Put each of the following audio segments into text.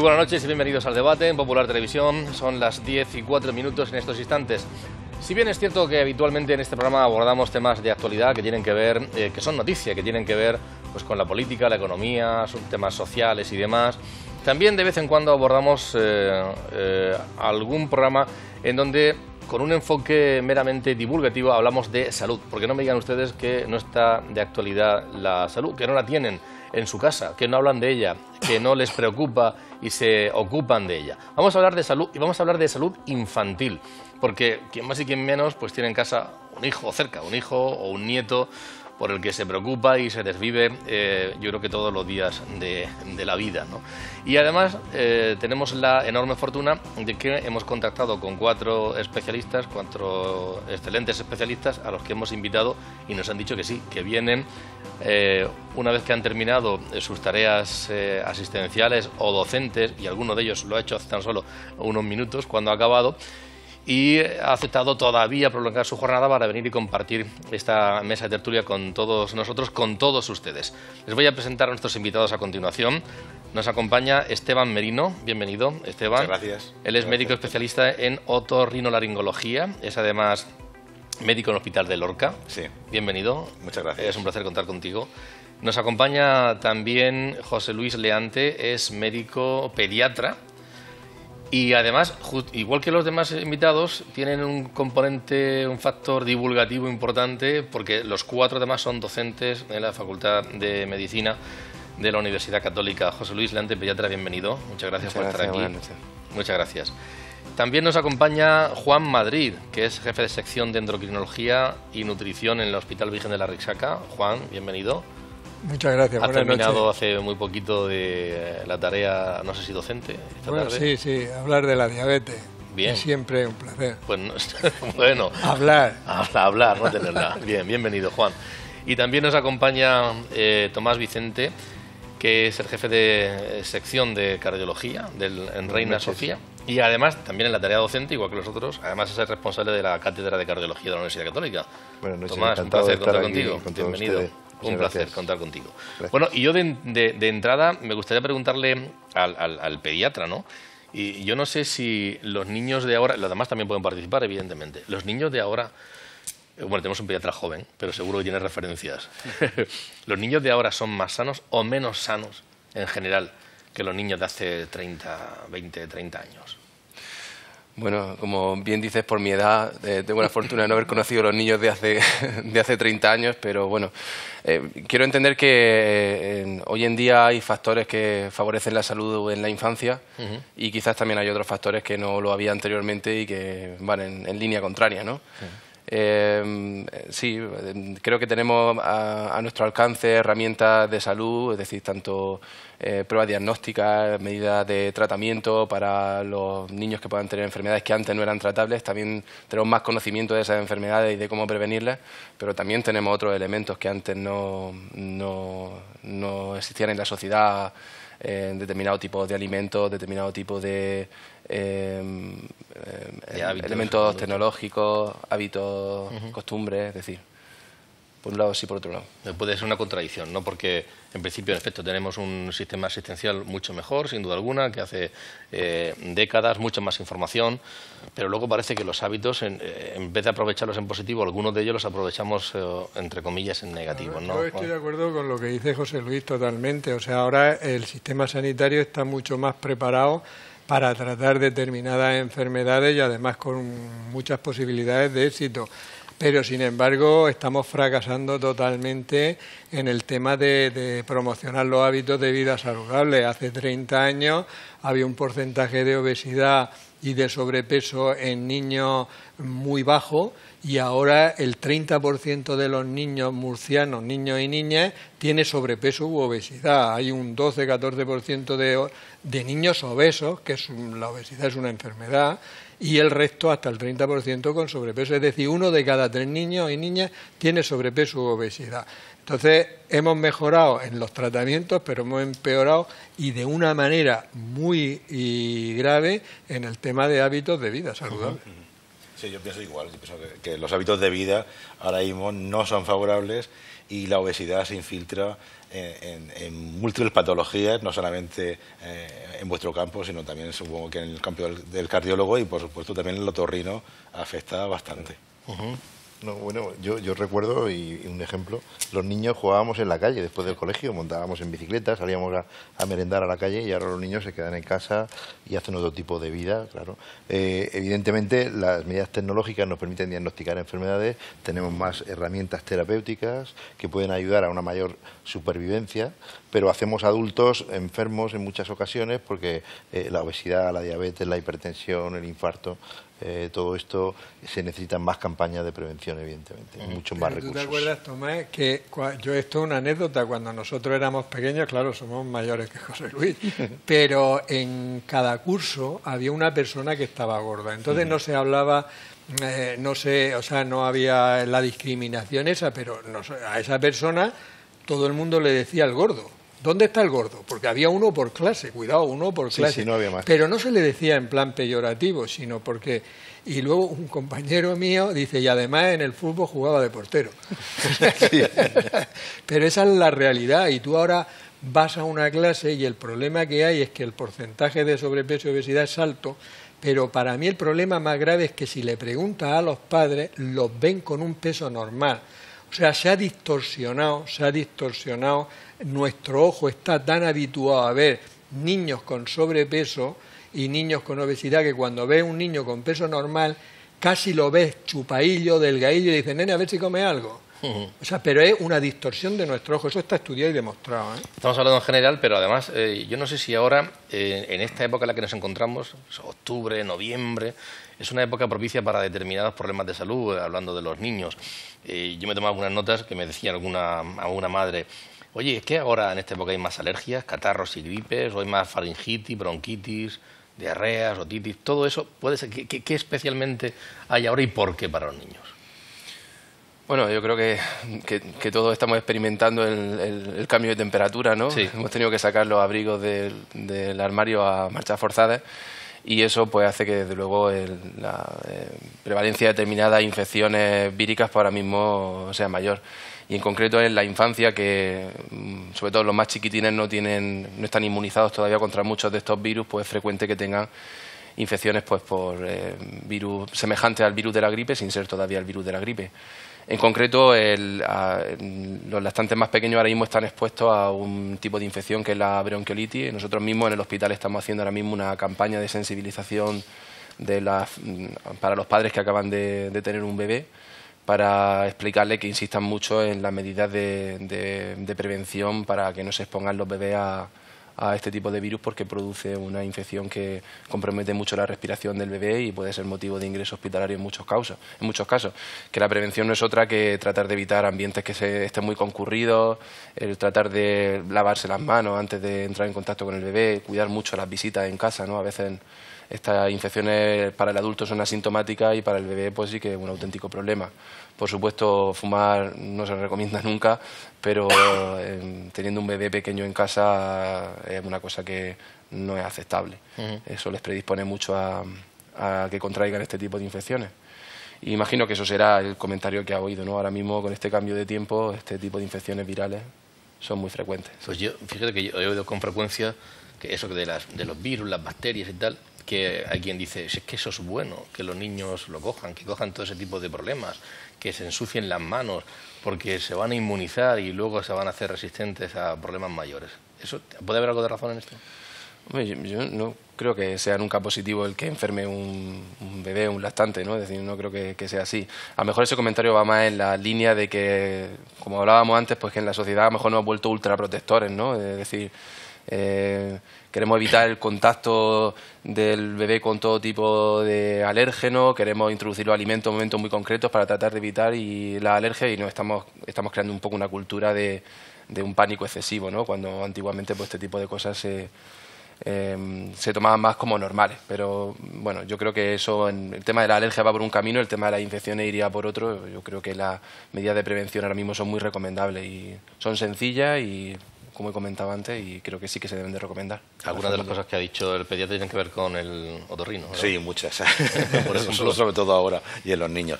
buenas noches y bienvenidos al debate en Popular Televisión. Son las 10:04 en estos instantes. Si bien es cierto que habitualmente en este programa abordamos temas de actualidad que tienen que ver, que son noticia, que tienen que ver pues, con la política, la economía, temas sociales y demás, también de vez en cuando abordamos algún programa en donde, con un enfoque meramente divulgativo, hablamos de salud. Porque no me digan ustedes que no está de actualidad la salud, que no la tienen en su casa, que no hablan de ella, que no les preocupa y se ocupan de ella. Vamos a hablar de salud y vamos a hablar de salud infantil, porque quien más y quien menos pues tiene en casa un hijo cerca, un hijo o un nieto por el que se preocupa y se desvive, yo creo que todos los días de la vida, ¿no? Y además tenemos la enorme fortuna de que hemos contactado con cuatro excelentes especialistas a los que hemos invitado y nos han dicho que sí, que vienen una vez que han terminado sus tareas asistenciales o docentes, y alguno de ellos lo ha hecho hace tan solo unos minutos cuando ha acabado, y ha aceptado todavía prolongar su jornada para venir y compartir esta mesa de tertulia con todos nosotros, con todos ustedes. Les voy a presentar a nuestros invitados a continuación. Nos acompaña Esteban Merino. Bienvenido, Esteban. Muchas gracias. Él es médico especialista en otorrinolaringología. Es además médico en el Hospital de Lorca. Sí. Bienvenido. Muchas gracias. Es un placer contar contigo. Nos acompaña también José Luis Leante. Es médico pediatra. Y además, igual que los demás invitados, tienen un componente, un factor divulgativo importante, porque los cuatro demás son docentes en la Facultad de Medicina de la Universidad Católica. José Luis Leante, pediatra, bienvenido. Muchas gracias por estar aquí. Muchas gracias. También nos acompaña Juan Madrid, que es jefe de sección de endocrinología y nutrición en el Hospital Virgen de la Rixaca. Juan, bienvenido. Muchas gracias. Has terminado hace muy poquito de la tarea, no sé si docente, esta tarde. Sí, hablar de la diabetes. Bien. Es siempre un placer. Pues bueno. Hablar, no tenerla. Bien, bienvenido, Juan. Y también nos acompaña Tomás Vicente, que es el jefe de sección de cardiología en Reina Sofía. Y además, también en la tarea docente, igual que los otros, además es el responsable de la Cátedra de Cardiología de la Universidad Católica. Buenas noches, Tomás, un placer contar contigo. Bienvenido. Un placer contar contigo. Gracias. Bueno, y yo de entrada me gustaría preguntarle al pediatra, ¿no? Y yo no sé si los niños de ahora, los demás también pueden participar, evidentemente. Los niños de ahora, bueno, tenemos un pediatra joven, pero seguro que tiene referencias. ¿Los niños de ahora son más sanos o menos sanos en general que los niños de hace 20, 30 años? Bueno, como bien dices, por mi edad tengo la fortuna de no haber conocido a los niños de hace 30 años, pero bueno, quiero entender que hoy en día hay factores que favorecen la salud en la infancia y quizás también hay otros factores que no lo había anteriormente y que van en línea contraria, ¿no? Sí, creo que tenemos a nuestro alcance herramientas de salud, es decir, tanto pruebas diagnósticas, medidas de tratamiento para los niños que puedan tener enfermedades que antes no eran tratables. También tenemos más conocimiento de esas enfermedades y de cómo prevenirlas, pero también tenemos otros elementos que antes no existían en la sociedad, determinados tipos de alimentos, determinados tipos de hábitos, elementos tecnológicos, hábitos, costumbres, es decir, por un lado sí, por otro lado. Puede ser una contradicción, ¿no? Porque en principio, en efecto, tenemos un sistema asistencial mucho mejor, sin duda alguna, que hace décadas, mucha más información, pero luego parece que los hábitos, en vez de aprovecharlos en positivo, algunos de ellos los aprovechamos, entre comillas, en negativo, ¿no? Yo estoy de acuerdo con lo que dice José Luis totalmente. O sea, ahora el sistema sanitario está mucho más preparado para tratar determinadas enfermedades y además con muchas posibilidades de éxito. Pero, sin embargo, estamos fracasando totalmente en el tema de promocionar los hábitos de vida saludables. Hace 30 años había un porcentaje de obesidad y de sobrepeso en niños muy bajo y ahora el 30% de los niños murcianos, niños y niñas, tiene sobrepeso u obesidad. Hay un 12-14% de niños obesos, que la obesidad es una enfermedad, y el resto, hasta el 30%, con sobrepeso. Es decir, 1 de cada 3 niños y niñas tiene sobrepeso u obesidad. Entonces, hemos mejorado en los tratamientos, pero hemos empeorado y de una manera muy grave en el tema de hábitos de vida saludable. Sí, yo pienso igual. Yo pienso que los hábitos de vida ahora mismo no son favorables y la obesidad se infiltra en múltiples patologías, no solamente en vuestro campo, sino también supongo que en el campo del cardiólogo y por supuesto también el otorrino afecta bastante. No, bueno, yo recuerdo, y un ejemplo, los niños jugábamos en la calle después del colegio, montábamos en bicicleta, salíamos a merendar a la calle y ahora los niños se quedan en casa y hacen otro tipo de vida, claro. Evidentemente las medidas tecnológicas nos permiten diagnosticar enfermedades, tenemos más herramientas terapéuticas que pueden ayudar a una mayor supervivencia, pero hacemos adultos enfermos en muchas ocasiones porque la obesidad, la diabetes, la hipertensión, el infarto, todo esto se necesitan más campañas de prevención, evidentemente, mucho más recursos. ¿Tú te acuerdas, Tomás, que esto es una anécdota, cuando nosotros éramos pequeños, claro, somos mayores que José Luis, pero en cada curso había una persona que estaba gorda, entonces no se hablaba, no había la discriminación esa, pero a esa persona todo el mundo le decía el gordo. ¿Dónde está el gordo? Porque había uno por clase, cuidado, uno por clase. Sí, no había más. Pero no se le decía en plan peyorativo, sino porque... Y luego un compañero mío dice, y además en el fútbol jugaba de portero. Sí. Pero esa es la realidad, y tú ahora vas a una clase y el problema que hay es que el porcentaje de sobrepeso y obesidad es alto, pero para mí el problema más grave es que si le preguntas a los padres, los ven con un peso normal. O sea, se ha distorsionado, nuestro ojo está tan habituado a ver niños con sobrepeso y niños con obesidad que cuando ves un niño con peso normal casi lo ves chupaillo, delgadillo y dices, nene, a ver si come algo. O sea, pero es una distorsión de nuestro ojo, eso está estudiado y demostrado, ¿eh? Estamos hablando en general, pero además yo no sé si ahora, en esta época en la que nos encontramos, octubre, noviembre, es una época propicia para determinados problemas de salud, hablando de los niños. Yo me tomaba algunas notas que me decía alguna madre, oye, es que ahora en esta época hay más alergias, catarros y gripes, o hay más faringitis, bronquitis, diarreas, otitis, todo eso puede ser. ¿Qué especialmente hay ahora y por qué para los niños? Bueno, yo creo que todos estamos experimentando el cambio de temperatura, ¿no? Sí. Hemos tenido que sacar los abrigos del armario a marchas forzadas y eso pues hace que desde luego la prevalencia de determinadas infecciones víricas pues, ahora mismo sea mayor. Y en concreto en la infancia, que sobre todo los más chiquitines no están inmunizados todavía contra muchos de estos virus, pues es frecuente que tengan infecciones pues por virus semejantes al virus de la gripe sin ser todavía el virus de la gripe. En concreto, los lactantes más pequeños ahora mismo están expuestos a un tipo de infección que es la bronquiolitis. Nosotros mismos en el hospital estamos haciendo ahora mismo una campaña de sensibilización para los padres que acaban de tener un bebé, para explicarle que insistan mucho en las medidas de prevención para que no se expongan los bebés a este tipo de virus, porque produce una infección que compromete mucho la respiración del bebé y puede ser motivo de ingreso hospitalario en muchos casos. Que la prevención no es otra que tratar de evitar ambientes que estén muy concurridos, el tratar de lavarse las manos antes de entrar en contacto con el bebé, cuidar mucho las visitas en casa, ¿no? A veces estas infecciones para el adulto son asintomáticas y para el bebé pues sí que es un auténtico problema. Por supuesto, fumar no se recomienda nunca, pero teniendo un bebé pequeño en casa es una cosa que no es aceptable. Eso les predispone mucho a que contraigan este tipo de infecciones. Y imagino que eso será el comentario que ha oído, ¿no? Ahora mismo, con este cambio de tiempo, este tipo de infecciones virales son muy frecuentes. Pues fíjate que yo he oído con frecuencia que eso de los virus, las bacterias y tal, que hay quien dice, es que eso es bueno, que los niños lo cojan, que cojan todo ese tipo de problemas, que se ensucien las manos, porque se van a inmunizar y luego se van a hacer resistentes a problemas mayores. ¿Puede haber algo de razón en esto? Hombre, yo no creo que sea nunca positivo el que enferme un bebé, un lactante, ¿no? Es decir, no creo que sea así. A lo mejor ese comentario va más en la línea de que, como hablábamos antes, pues que en la sociedad a lo mejor nos hemos vuelto ultraprotectores, ¿no? Es decir, queremos evitar el contacto del bebé con todo tipo de alérgeno, queremos introducir los alimentos en momentos muy concretos para tratar de evitar la alergia y nos estamos creando un poco una cultura de un pánico excesivo, ¿no? Cuando antiguamente pues este tipo de cosas se tomaban más como normales. Pero bueno, yo creo que el tema de la alergia va por un camino, el tema de las infecciones iría por otro. Yo creo que las medidas de prevención ahora mismo son muy recomendables y son sencillas y como he comentado antes, y creo que sí que se deben de recomendar. Algunas de las cosas que ha dicho el pediatra tienen que ver con el otorrino, ¿verdad? Sí, muchas. Por ejemplo. Sobre todo ahora y en los niños.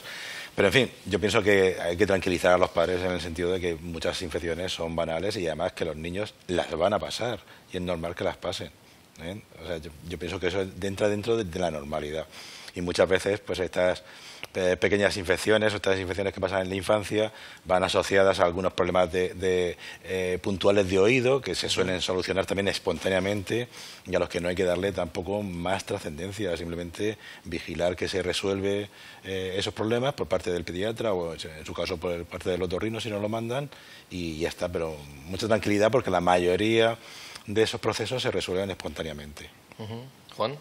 Pero en fin, yo pienso que hay que tranquilizar a los padres en el sentido de que muchas infecciones son banales y además que los niños las van a pasar y es normal que las pasen, ¿eh? O sea, yo pienso que eso entra dentro de la normalidad. Y muchas veces pues estas pequeñas infecciones o estas infecciones que pasan en la infancia van asociadas a algunos problemas puntuales de oído que se suelen solucionar también espontáneamente y a los que no hay que darle tampoco más trascendencia, simplemente vigilar que se resuelve esos problemas por parte del pediatra o en su caso por parte del otorrino si no lo mandan y ya está, pero mucha tranquilidad porque la mayoría de esos procesos se resuelven espontáneamente. Juan.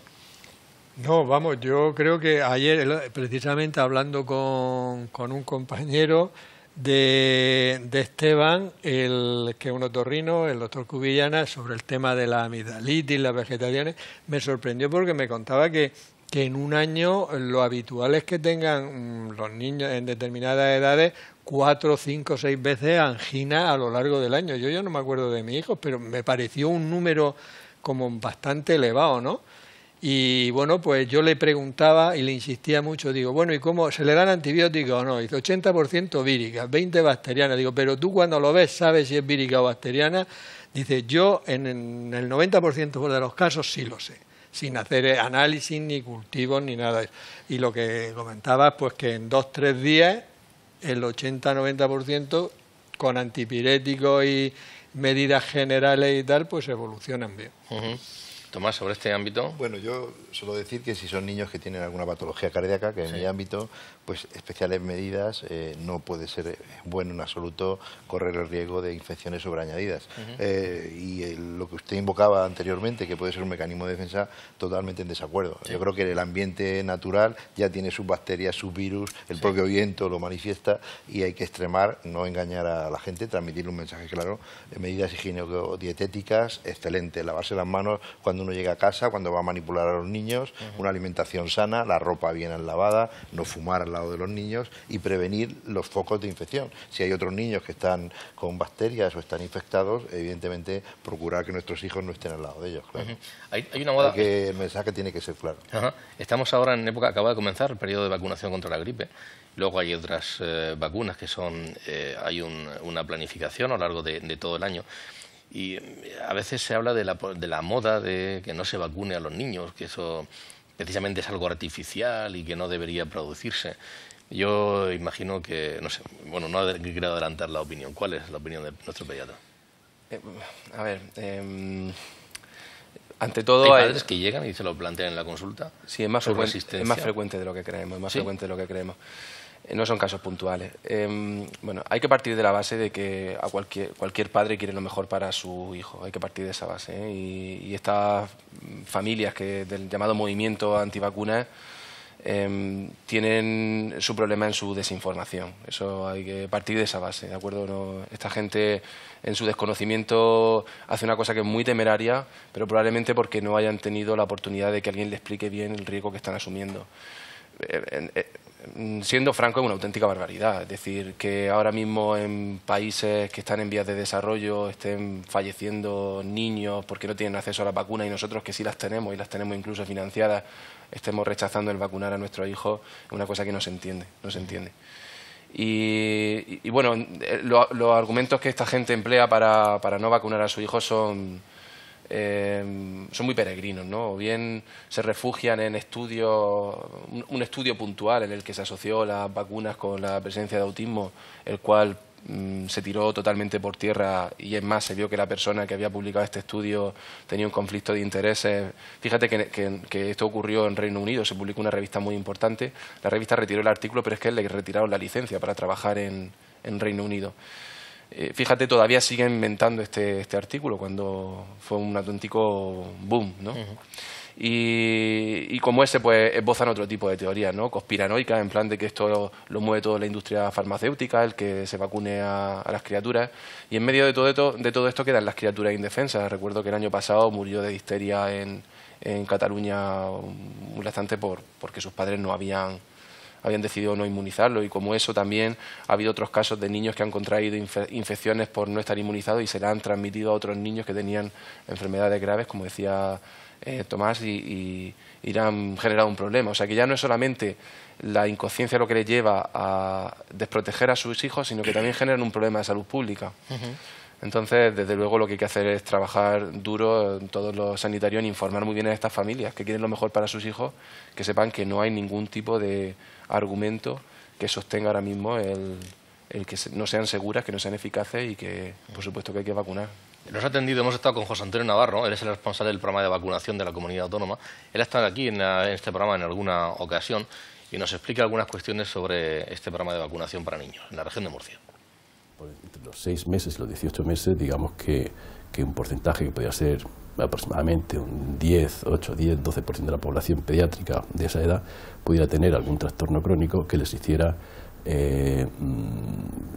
No, vamos, yo creo que ayer, precisamente hablando con un compañero de Esteban, que es un otorrino, el doctor Cubillana, sobre el tema de la amigdalitis, las vegetarianas, me sorprendió porque me contaba que en un año lo habitual es que tengan los niños en determinadas edades 4, 5, 6 veces angina a lo largo del año. Yo ya no me acuerdo de mis hijos, pero me pareció un número como bastante elevado, ¿no? Y bueno, pues yo le preguntaba y le insistía mucho, digo, bueno, ¿y cómo se le dan antibióticos o no? Dice 80% víricas, 20 bacterianas. Digo, pero tú cuando lo ves sabes si es vírica o bacteriana. Dice, yo en el 90% de los casos sí lo sé, sin hacer análisis ni cultivos ni nada. Y lo que comentabas, pues que en 2-3 días el 80-90% con antipiréticos y medidas generales y tal, pues evolucionan bien. Tomás, sobre este ámbito. Bueno, yo suelo decir que si son niños que tienen alguna patología cardíaca, que en mi ámbito, pues especiales medidas, no puede ser bueno en absoluto correr el riesgo de infecciones sobreañadidas. Lo que usted invocaba anteriormente, que puede ser un mecanismo de defensa, totalmente en desacuerdo. Yo creo que el ambiente natural ya tiene sus bacterias, sus virus, el propio viento lo manifiesta y hay que extremar, no engañar a la gente, transmitirle un mensaje claro, medidas higiénico-dietéticas, excelente, lavarse las manos cuando uno llega a casa, cuando va a manipular a los niños, una alimentación sana, la ropa bien lavada, no fumar al lado de los niños y prevenir los focos de infección. Si hay otros niños que están con bacterias o están infectados, evidentemente procurar que nuestros hijos no estén al lado de ellos. Claro. Hay una moda... el mensaje tiene que ser claro. Estamos ahora en época, acaba de comenzar el periodo de vacunación contra la gripe. Luego hay otras vacunas que son... hay una planificación a lo largo de todo el año. Y a veces se habla de la moda de que no se vacune a los niños, que eso precisamente es algo artificial y que no debería producirse. Yo imagino que, no sé, bueno, no quiero adelantar la opinión. ¿Cuál es la opinión de nuestro pediatra? A ver, ante todo... ¿Hay padres que llegan y se lo plantean en la consulta? Sí, es más frecuente de lo que creemos, No son casos puntuales. Bueno, hay que partir de la base de que a cualquier padre quiere lo mejor para su hijo. Hay que partir de esa base, ¿eh? Y estas familias del llamado movimiento antivacunas tienen su problema en su desinformación. Eso hay que partir de esa base, ¿de acuerdo? Esta gente en su desconocimiento hace una cosa que es muy temeraria, pero probablemente porque no hayan tenido la oportunidad de que alguien le explique bien el riesgo que están asumiendo. Siendo franco, es una auténtica barbaridad. Es decir, que ahora mismo en países que están en vías de desarrollo estén falleciendo niños porque no tienen acceso a las vacunas y nosotros que sí las tenemos y las tenemos incluso financiadas, estemos rechazando el vacunar a nuestros hijos, es una cosa que no se entiende. Y bueno, los argumentos que esta gente emplea para no vacunar a sus hijos son muy peregrinos, ¿no? O bien se refugian en un estudio puntual en el que se asoció las vacunas con la presencia de autismo, el cual se tiró totalmente por tierra y es más, se vio que la persona que había publicado este estudio tenía un conflicto de intereses. Fíjate que esto ocurrió en Reino Unido, se publicó una revista muy importante, la revista retiró el artículo, pero es que le retiraron la licencia para trabajar en Reino Unido. Fíjate, todavía siguen inventando este artículo cuando fue un auténtico boom, ¿no? Y como ese, pues esbozan otro tipo de teorías, ¿no? Conspiranoicas, en plan de que esto lo mueve toda la industria farmacéutica, el que se vacune a las criaturas. Y en medio de todo esto quedan las criaturas indefensas. Recuerdo que el año pasado murió de difteria en Cataluña un lactante porque sus padres no habían habían decidido no inmunizarlo, y como eso también ha habido otros casos de niños que han contraído infecciones por no estar inmunizados y se las han transmitido a otros niños que tenían enfermedades graves, como decía Tomás, y le han generado un problema. O sea que ya no es solamente la inconsciencia lo que les lleva a desproteger a sus hijos, sino que también generan un problema de salud pública. Entonces, desde luego, lo que hay que hacer es trabajar duro todos los sanitarios en informar muy bien a estas familias que quieren lo mejor para sus hijos, que sepan que no hay ningún tipo de argumento que sostenga ahora mismo el que no sean seguras, que no sean eficaces y que, por supuesto, que hay que vacunar. Nos ha atendido, hemos estado con José Antonio Navarro, él es el responsable del programa de vacunación de la comunidad autónoma. Él ha estado aquí en este programa en alguna ocasión y nos explica algunas cuestiones sobre este programa de vacunación para niños en la región de Murcia. Entre los 6 meses y los 18 meses, digamos que un porcentaje que podría ser aproximadamente un 8, 10, 12% de la población pediátrica de esa edad pudiera tener algún trastorno crónico que les hiciera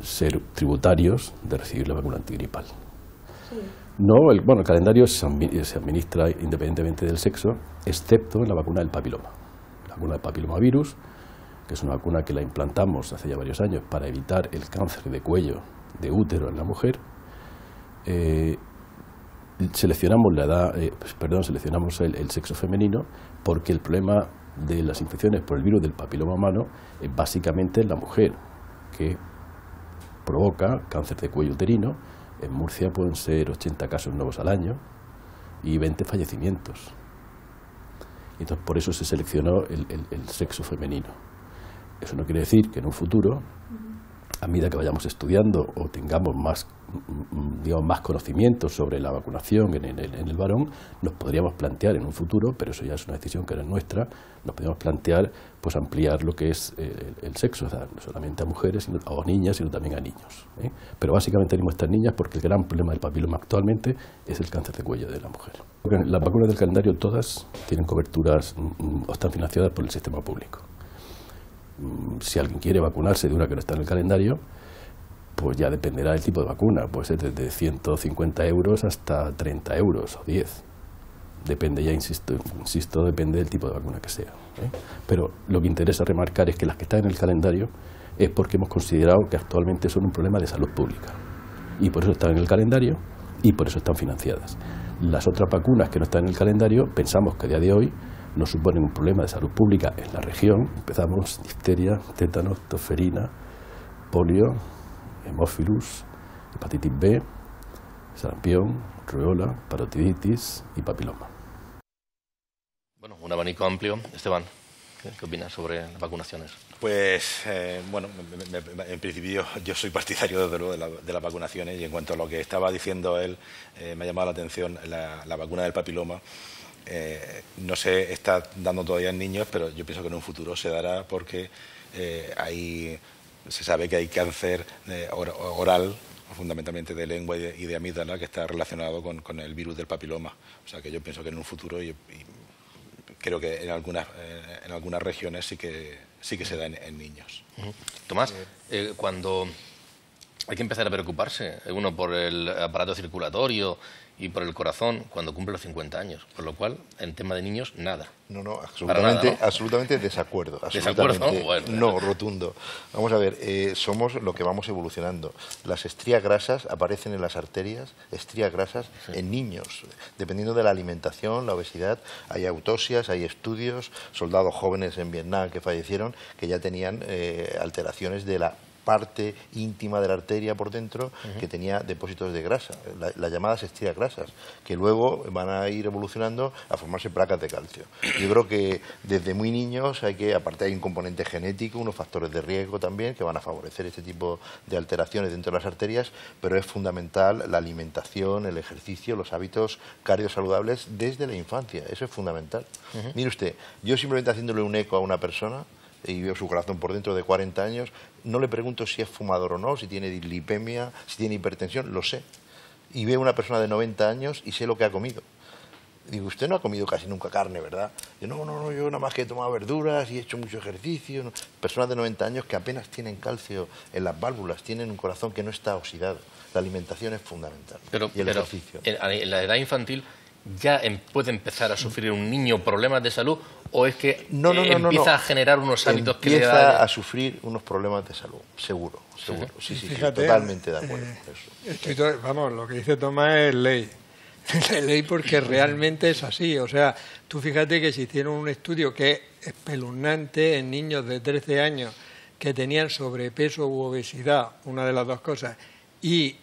ser tributarios de recibir la vacuna antigripal. No, el calendario se administra independientemente del sexo, excepto en la vacuna del papiloma. La vacuna del papilomavirus, que es una vacuna que la implantamos hace ya varios años para evitar el cáncer de cuello de útero en la mujer. Seleccionamos el sexo femenino porque el problema de las infecciones por el virus del papiloma humano es básicamente en la mujer, que provoca cáncer de cuello uterino. En Murcia pueden ser 80 casos nuevos al año y 20 fallecimientos. Entonces, por eso se seleccionó el sexo femenino. Eso no quiere decir que en un futuro, a medida que vayamos estudiando o tengamos más conocimientos sobre la vacunación en el varón, nos podríamos plantear en un futuro, pero eso ya es una decisión que era nuestra, nos podríamos plantear pues ampliar lo que es el sexo, o sea, no solamente a mujeres o a niñas, sino también a niños. Pero básicamente tenemos estas niñas porque el gran problema del papiloma actualmente es el cáncer de cuello de la mujer. Las vacunas del calendario todas tienen coberturas o están financiadas por el sistema público. Si alguien quiere vacunarse de una que no está en el calendario, pues ya dependerá del tipo de vacuna, puede ser desde 150 euros hasta 30 euros o 10. Depende, ya insisto, depende del tipo de vacuna que sea. Pero lo que interesa remarcar es que las que están en el calendario es porque hemos considerado que actualmente son un problema de salud pública. Y por eso están en el calendario y por eso están financiadas. Las otras vacunas que no están en el calendario, pensamos que a día de hoy no suponen un problema de salud pública en la región. Empezamos difteria, tétanos, tosferina, polio, hemófilus, hepatitis B, sarampión, rubeola, parotiditis y papiloma. Bueno, un abanico amplio. Esteban, ¿qué opinas sobre las vacunaciones? Pues, en principio yo soy partidario desde luego de las vacunaciones, y en cuanto a lo que estaba diciendo él, me ha llamado la atención la vacuna del papiloma. No se está dando todavía en niños, pero yo pienso que en un futuro se dará porque se sabe que hay cáncer oral, fundamentalmente de lengua y de amígdala, que está relacionado con el virus del papiloma. O sea que yo pienso que en un futuro, y creo que en algunas regiones sí que se da en niños. Tomás, cuando hay que empezar a preocuparse, uno por el aparato circulatorio y por el corazón, cuando cumple los 50 años, por lo cual, en tema de niños, nada. No, absolutamente, nada, ¿no? Absolutamente desacuerdo. Absolutamente, bueno. No, rotundo. Vamos a ver, somos lo que vamos evolucionando. Las estrías grasas aparecen en las arterias, estrías grasas en niños. Dependiendo de la alimentación, la obesidad, hay autopsias, hay estudios, soldados jóvenes en Vietnam que fallecieron, que ya tenían alteraciones de la parte íntima de la arteria por dentro que tenía depósitos de grasa, las llamadas estrías grasas, que luego van a ir evolucionando a formarse placas de calcio. Yo creo que desde muy niños aparte hay un componente genético, unos factores de riesgo también que van a favorecer este tipo de alteraciones dentro de las arterias, pero es fundamental la alimentación, el ejercicio, los hábitos cardiosaludables desde la infancia, eso es fundamental. Mire usted, yo simplemente haciéndole un eco a una persona y veo su corazón por dentro de 40 años, no le pregunto si es fumador o no, si tiene dislipemia, si tiene hipertensión, lo sé. Y veo una persona de 90 años y sé lo que ha comido. Digo, usted no ha comido casi nunca carne, ¿verdad? Yo, no, yo nada más que he tomado verduras y he hecho mucho ejercicio. No. Personas de 90 años que apenas tienen calcio en las válvulas, tienen un corazón que no está oxidado. La alimentación es fundamental. Y el ejercicio. En la edad infantil ya puede empezar a sufrir un niño problemas de salud, o es que No. empieza a generar unos hábitos que le empieza a sufrir unos problemas de salud, seguro. Sí, Fíjate, totalmente de acuerdo. Vamos, lo que dice Tomás es ley. Es ley porque realmente es así. O sea, tú fíjate que se hicieron un estudio que es espeluznante en niños de 13 años que tenían sobrepeso u obesidad, una de las dos cosas, y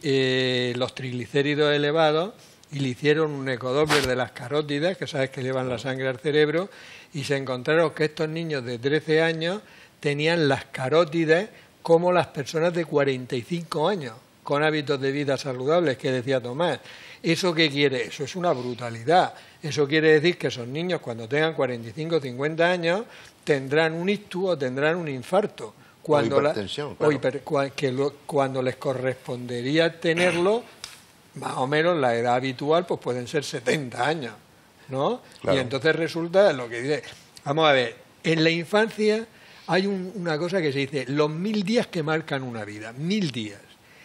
los triglicéridos elevados, y le hicieron un ecodoppler de las carótidas, que sabes que llevan la sangre al cerebro, y se encontraron que estos niños de 13 años tenían las carótidas como las personas de 45 años, con hábitos de vida saludables, que decía Tomás. ¿Eso qué quiere? Eso es una brutalidad. Eso quiere decir que esos niños, cuando tengan 45 o 50 años, tendrán un ictus o tendrán un infarto. Cuando cuando les correspondería tenerlo, más o menos la edad habitual, pues pueden ser 70 años, ¿no? Claro. Y entonces resulta lo que dice. Vamos a ver, en la infancia hay una cosa que se dice, los 1000 días que marcan una vida, 1000 días.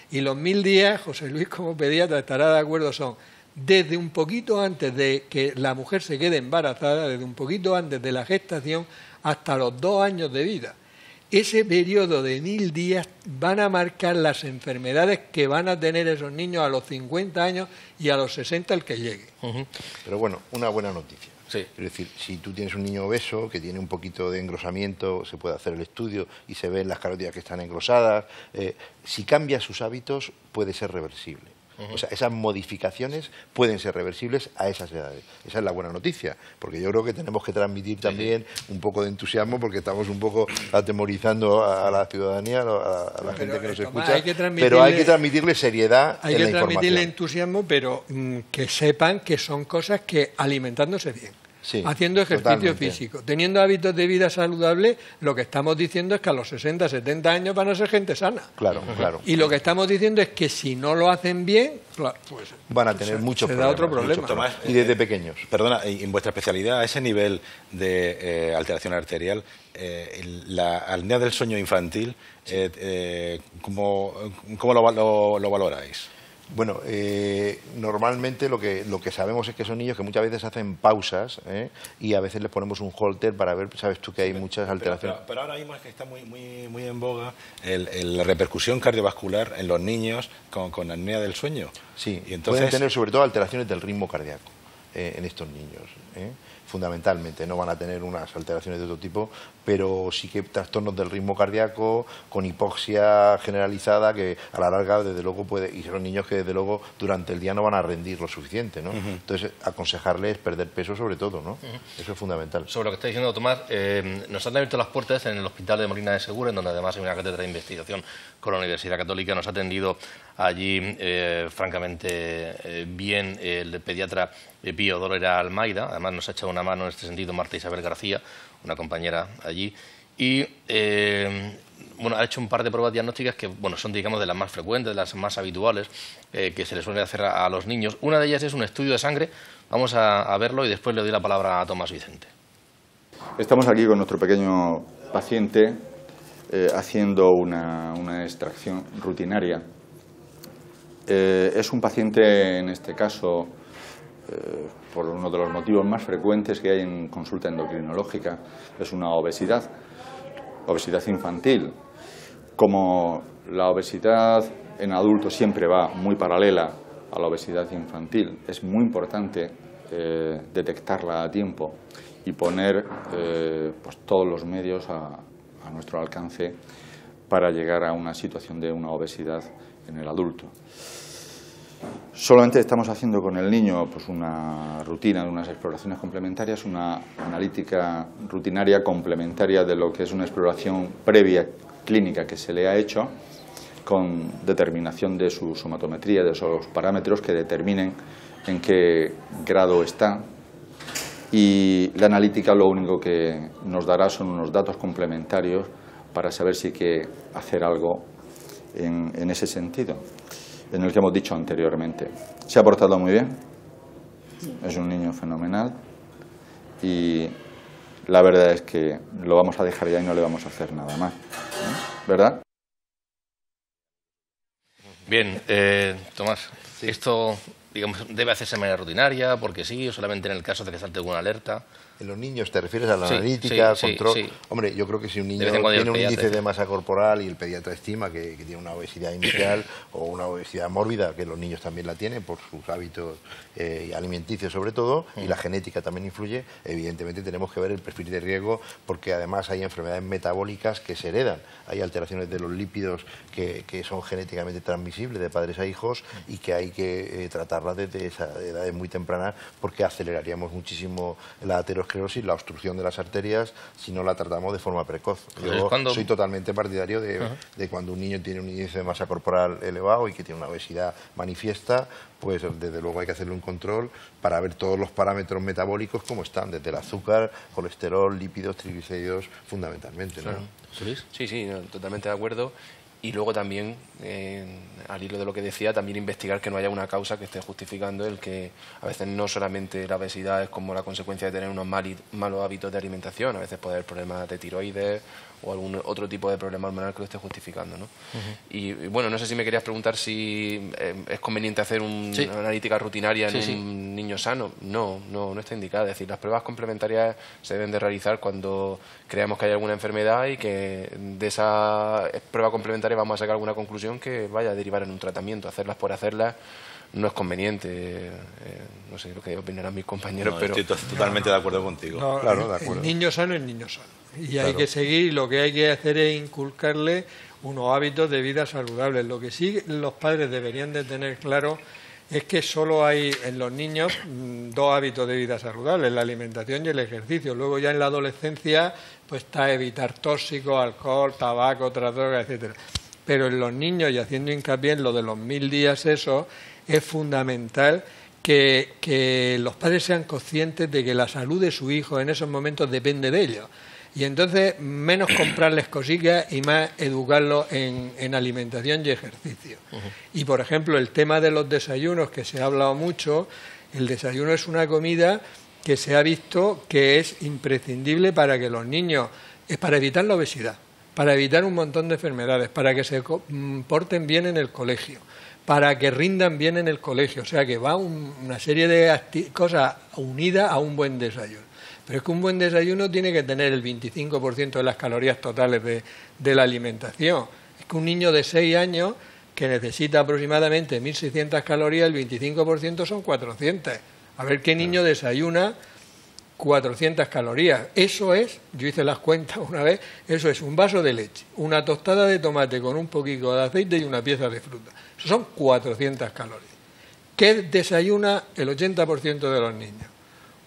Y los 1000 días, José Luis como pediatra estará de acuerdo, son desde un poquito antes de que la mujer se quede embarazada, desde un poquito antes de la gestación, hasta los 2 años de vida. Ese periodo de 1000 días van a marcar las enfermedades que van a tener esos niños a los 50 años y a los 60 el que llegue. Pero bueno, una buena noticia. Sí. Es decir, si tú tienes un niño obeso que tiene un poquito de engrosamiento, se puede hacer el estudio y se ven las carótidas que están engrosadas. Si cambia sus hábitos, puede ser reversible. O sea, esas modificaciones pueden ser reversibles a esas edades. Esa es la buena noticia, porque yo creo que tenemos que transmitir también un poco de entusiasmo, porque estamos un poco atemorizando a la ciudadanía, a la gente que nos escucha, pero hay que transmitirle seriedad en la información. Hay que transmitirle entusiasmo, pero que sepan que son cosas que alimentándose bien. Sí, haciendo ejercicio físico, teniendo hábitos de vida saludables, lo que estamos diciendo es que a los 60, 70 años van a ser gente sana. Claro. Y lo que estamos diciendo es que si no lo hacen bien, pues van a tener muchos problemas. Da otro problema. Tomás, y desde pequeños. Perdona, en vuestra especialidad, a ese nivel de alteración arterial, la apnea del sueño infantil, ¿cómo lo valoráis? Bueno, normalmente lo que sabemos es que son niños que muchas veces hacen pausas y a veces les ponemos un holter para ver, sabes tú que hay muchas alteraciones. Pero ahora mismo es que está muy en boga la repercusión cardiovascular en los niños con apnea del sueño. Sí, y entonces pueden tener sobre todo alteraciones del ritmo cardíaco en estos niños. Fundamentalmente, no van a tener unas alteraciones de otro tipo, pero sí que trastornos del ritmo cardíaco, con hipoxia generalizada, que a la larga, desde luego, y son niños que, desde luego, durante el día no van a rendir lo suficiente, ¿no? Entonces, aconsejarles perder peso, sobre todo, ¿no? Eso es fundamental. Sobre lo que está diciendo Tomás, nos han abierto las puertas en el Hospital de Molina de Segura, en donde además hay una cátedra de investigación con la Universidad Católica. Nos ha atendido allí, francamente, bien el pediatra Pío Dolera Almeida. Además, nos ha echado una mano en este sentido Marta Isabel García, una compañera allí, y ha hecho un par de pruebas diagnósticas que son, digamos, de las más frecuentes, de las más habituales que se les suele hacer a los niños. Una de ellas es un estudio de sangre. Vamos a verlo y después le doy la palabra a Tomás Vicente. Estamos aquí con nuestro pequeño paciente haciendo una extracción rutinaria. Es un paciente, en este caso, por uno de los motivos más frecuentes que hay en consulta endocrinológica, es una obesidad infantil. Como la obesidad en adultos siempre va muy paralela a la obesidad infantil, es muy importante detectarla a tiempo y poner todos los medios a nuestro alcance para llegar a una situación de una obesidad en el adulto. Solamente estamos haciendo con el niño una rutina de unas exploraciones complementarias, una analítica rutinaria complementaria de lo que es una exploración previa clínica que se le ha hecho, con determinación de su somatometría, de esos parámetros que determinen en qué grado está. Y la analítica lo único que nos dará son unos datos complementarios para saber si hay que hacer algo en ese sentido, en el que hemos dicho anteriormente. Se ha portado muy bien, es un niño fenomenal y la verdad es que lo vamos a dejar ya y no le vamos a hacer nada más, ¿verdad? Bien, Tomás, esto, digamos, debe hacerse de manera rutinaria, porque sí, o solamente en el caso de que salte alguna alerta. En los niños, ¿te refieres a la analítica, control? Sí. Hombre, yo creo que si un niño tiene un índice de masa corporal y el pediatra estima que tiene una obesidad inicial o una obesidad mórbida, que los niños también la tienen por sus hábitos alimenticios sobre todo, y la genética también influye, evidentemente tenemos que ver el perfil de riesgo, porque además hay enfermedades metabólicas que se heredan. Hay alteraciones de los lípidos que son genéticamente transmisibles de padres a hijos y que hay que tratarlas desde esa edades muy tempranas, porque aceleraríamos muchísimo la aterosclerosis, la obstrucción de las arterias, si no la tratamos de forma precoz. Yo soy totalmente partidario de cuando un niño tiene un índice de masa corporal elevado y que tiene una obesidad manifiesta, pues desde luego hay que hacerle un control para ver todos los parámetros metabólicos como están, desde el azúcar, colesterol, lípidos, triglicéridos, fundamentalmente, ¿no? Sí, no, totalmente de acuerdo. Y luego también, al hilo de lo que decía, también investigar que no haya una causa que esté justificando el que a veces no solamente la obesidad es como la consecuencia de tener unos malos hábitos de alimentación, a veces puede haber problemas de tiroides o algún otro tipo de problema hormonal que lo esté justificando, ¿no? Y bueno, no sé si me querías preguntar si es conveniente hacer una analítica rutinaria en un niño sano. No está indicada. Es decir, las pruebas complementarias se deben de realizar cuando creamos que hay alguna enfermedad y que de esa prueba complementaria vamos a sacar alguna conclusión que vaya a derivar en un tratamiento. Hacerlas por hacerlas no es conveniente. No sé lo que opinarán mis compañeros, pero... Estoy totalmente de acuerdo contigo. Claro, de acuerdo. El niño sano es niño sano. Y hay que seguir, lo que hay que hacer es inculcarle unos hábitos de vida saludables. Lo que sí los padres deberían de tener claro es que solo hay en los niños dos hábitos de vida saludables, la alimentación y el ejercicio. Luego ya en la adolescencia pues está evitar tóxicos, alcohol, tabaco, otras drogas, etcétera. Pero en los niños, y haciendo hincapié en lo de los 1000 días, eso es fundamental que los padres sean conscientes de que la salud de su hijo en esos momentos depende de ellos. Y entonces menos comprarles cositas y más educarlos en alimentación y ejercicio. Y por ejemplo el tema de los desayunos, que se ha hablado mucho, el desayuno es una comida que se ha visto que es imprescindible para que los niños, es para evitar la obesidad, para evitar un montón de enfermedades, para que se porten bien en el colegio, para que rindan bien en el colegio. O sea que va una serie de cosas unidas a un buen desayuno. Pero es que un buen desayuno tiene que tener el 25% de las calorías totales de la alimentación. Es que un niño de 6 años que necesita aproximadamente 1.600 calorías, el 25% son 400. A ver qué niño desayuna 400 calorías. Eso es, yo hice las cuentas una vez, eso es un vaso de leche, una tostada de tomate con un poquito de aceite y una pieza de fruta. Eso son 400 calorías. ¿Qué desayuna el 80% de los niños?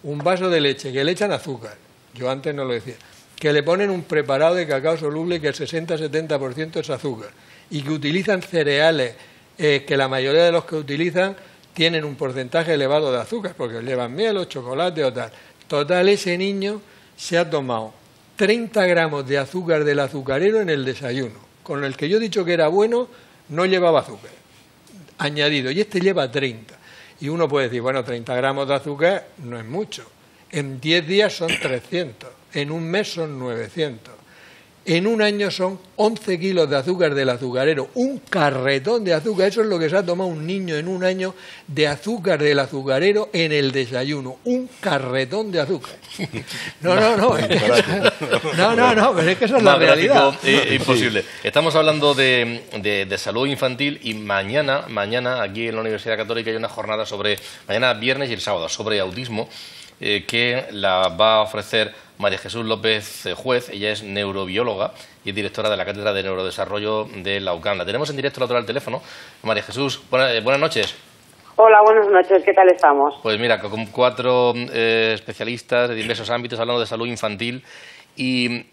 Un vaso de leche que le echan azúcar, yo antes no lo decía, que le ponen un preparado de cacao soluble que el 60-70% es azúcar y que utilizan cereales que la mayoría de los que utilizan tienen un porcentaje elevado de azúcar porque llevan miel o chocolate o tal. Total, ese niño se ha tomado 30 gramos de azúcar del azucarero en el desayuno, con el que yo he dicho que era bueno, no llevaba azúcar añadido, y este lleva 30. Y uno puede decir, bueno, 30 gramos de azúcar no es mucho. En 10 días son 300, en un mes son 900. En un año son 11 kilos de azúcar del azucarero, un carretón de azúcar. Eso es lo que se ha tomado un niño en un año de azúcar del azucarero en el desayuno, un carretón de azúcar. No, pero es que eso es la realidad. Imposible. Estamos hablando de salud infantil y mañana aquí en la Universidad Católica hay una jornada mañana viernes y el sábado, sobre autismo, que la va a ofrecer María Jesús López Juez. Ella es neurobióloga y es directora de la Cátedra de Neurodesarrollo de la UCAM. La tenemos en directo al teléfono. María Jesús, buenas noches. Hola, buenas noches. ¿Qué tal estamos? Pues mira, con 4 especialistas de diversos ámbitos hablando de salud infantil. Y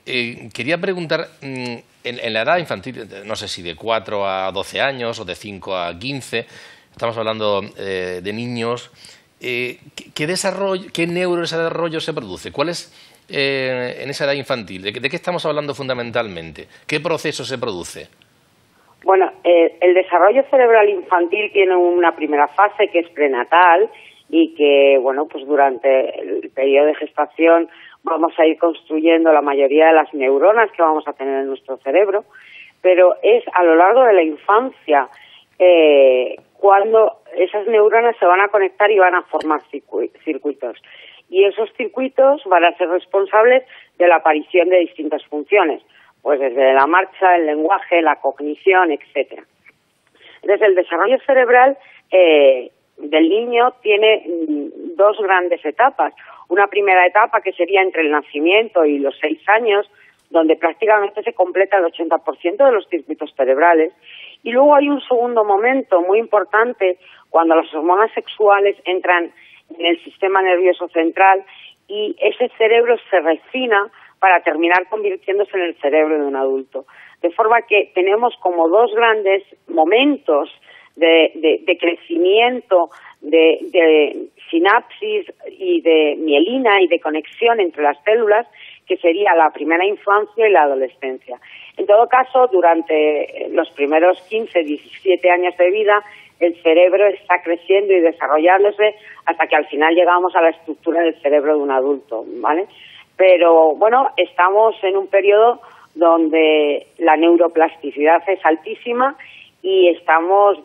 quería preguntar, en la edad infantil, no sé si de 4 a 12 años o de 5 a 15, estamos hablando de niños, ¿qué neurodesarrollo se produce? ¿Cuál es en esa edad infantil? ¿De qué estamos hablando fundamentalmente? ¿Qué proceso se produce? Bueno, el desarrollo cerebral infantil tiene una primera fase que es prenatal y que, bueno, pues durante el periodo de gestación vamos a ir construyendo la mayoría de las neuronas que vamos a tener en nuestro cerebro, pero es a lo largo de la infancia cuando esas neuronas se van a conectar y van a formar circuitos. y esos circuitos van a ser responsables de la aparición de distintas funciones, pues desde la marcha, el lenguaje, la cognición, etcétera. Entonces, el desarrollo cerebral del niño tiene dos grandes etapas. Una primera etapa que sería entre el nacimiento y los 6 años, donde prácticamente se completa el 80% de los circuitos cerebrales. Y luego hay un segundo momento muy importante cuando las hormonas sexuales entran en el sistema nervioso central y ese cerebro se refina para terminar convirtiéndose en el cerebro de un adulto. De forma que tenemos como dos grandes momentos de crecimiento, de sinapsis y de mielina y de conexión entre las células, que sería la primera infancia y la adolescencia. En todo caso, durante los primeros 15, 17 años de vida, el cerebro está creciendo y desarrollándose hasta que al final llegamos a la estructura del cerebro de un adulto, ¿vale? Pero, bueno, estamos en un periodo donde la neuroplasticidad es altísima y estamos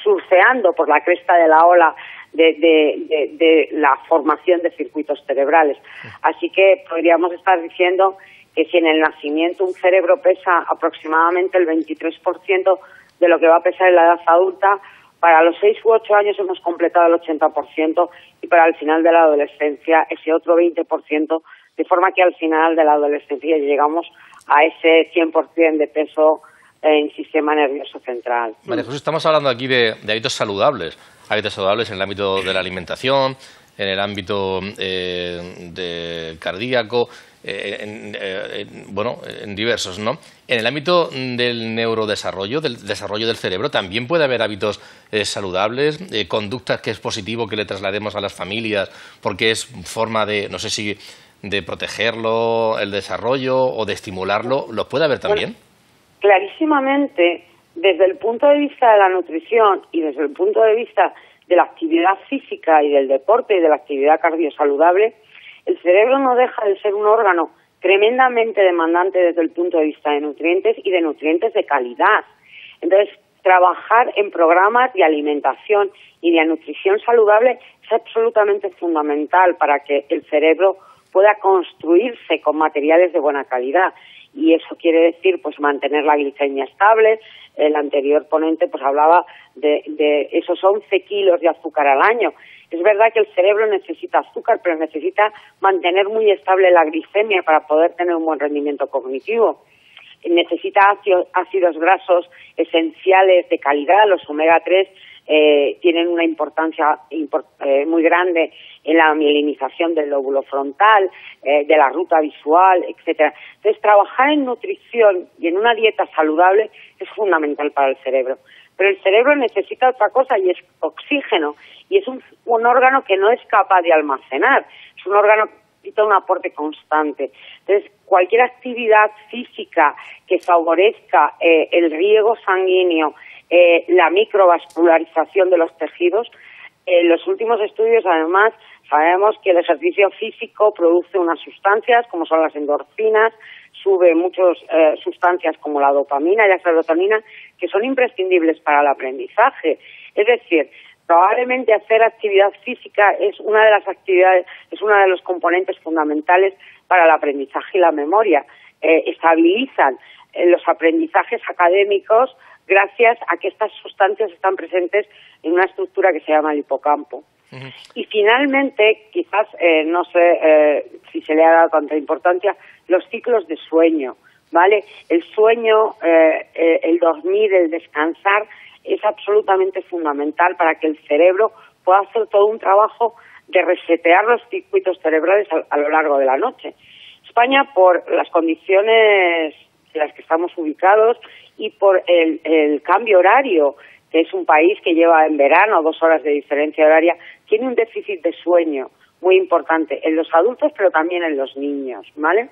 surfeando por la cresta de la ola de la formación de circuitos cerebrales. Así que podríamos estar diciendo que si en el nacimiento un cerebro pesa aproximadamente el 23% de lo que va a pesar en la edad adulta, para los 6 u 8 años hemos completado el 80% y para el final de la adolescencia ese otro 20%, de forma que al final de la adolescencia llegamos a ese 100% de peso en sistema nervioso central. María Jesús, estamos hablando aquí de hábitos saludables en el ámbito de la alimentación, en el ámbito de cardíaco, en diversos, ¿no? En el ámbito del neurodesarrollo, del desarrollo del cerebro, también puede haber hábitos saludables, conductas que es positivo que le traslademos a las familias, porque es forma de, no sé si de protegerlo, el desarrollo o de estimularlo, ¿los puede haber también? Bueno, clarísimamente, desde el punto de vista de la nutrición y desde el punto de vista de la actividad física y del deporte y de la actividad cardiosaludable, el cerebro no deja de ser un órgano tremendamente demandante desde el punto de vista de nutrientes y de nutrientes de calidad. Entonces, trabajar en programas de alimentación y de nutrición saludable es absolutamente fundamental para que el cerebro pueda construirse con materiales de buena calidad. Y eso quiere decir pues mantener la glicemia estable. El anterior ponente pues hablaba de esos 11 kilos de azúcar al año. Es verdad que el cerebro necesita azúcar, pero necesita mantener muy estable la glicemia para poder tener un buen rendimiento cognitivo. Necesita ácidos grasos esenciales de calidad. Los omega 3 tienen una importancia muy grande en la mielinización del lóbulo frontal, de la ruta visual, etcétera. Entonces, trabajar en nutrición y en una dieta saludable es fundamental para el cerebro. Pero el cerebro necesita otra cosa y es oxígeno. Y es un órgano que no es capaz de almacenar. Es un órgano que necesita un aporte constante. Entonces, cualquier actividad física que favorezca el riego sanguíneo, la microvascularización de los tejidos. En los últimos estudios, además, sabemos que el ejercicio físico produce unas sustancias, como son las endorfinas, sube muchas sustancias como la dopamina y la serotonina, que son imprescindibles para el aprendizaje. Es decir, probablemente hacer actividad física es una de las actividades, es uno de los componentes fundamentales para el aprendizaje y la memoria. Estabilizan los aprendizajes académicos gracias a que estas sustancias están presentes en una estructura que se llama el hipocampo. Uh-huh. Y finalmente, quizás, no sé si se le ha dado tanta importancia, los ciclos de sueño, ¿vale? El sueño, el dormir, el descansar, es absolutamente fundamental para que el cerebro pueda hacer todo un trabajo de resetear los circuitos cerebrales a lo largo de la noche. España, por las condiciones en las que estamos ubicados y por el cambio horario, que es un país que lleva en verano 2 horas de diferencia horaria, tiene un déficit de sueño muy importante en los adultos, pero también en los niños, ¿vale?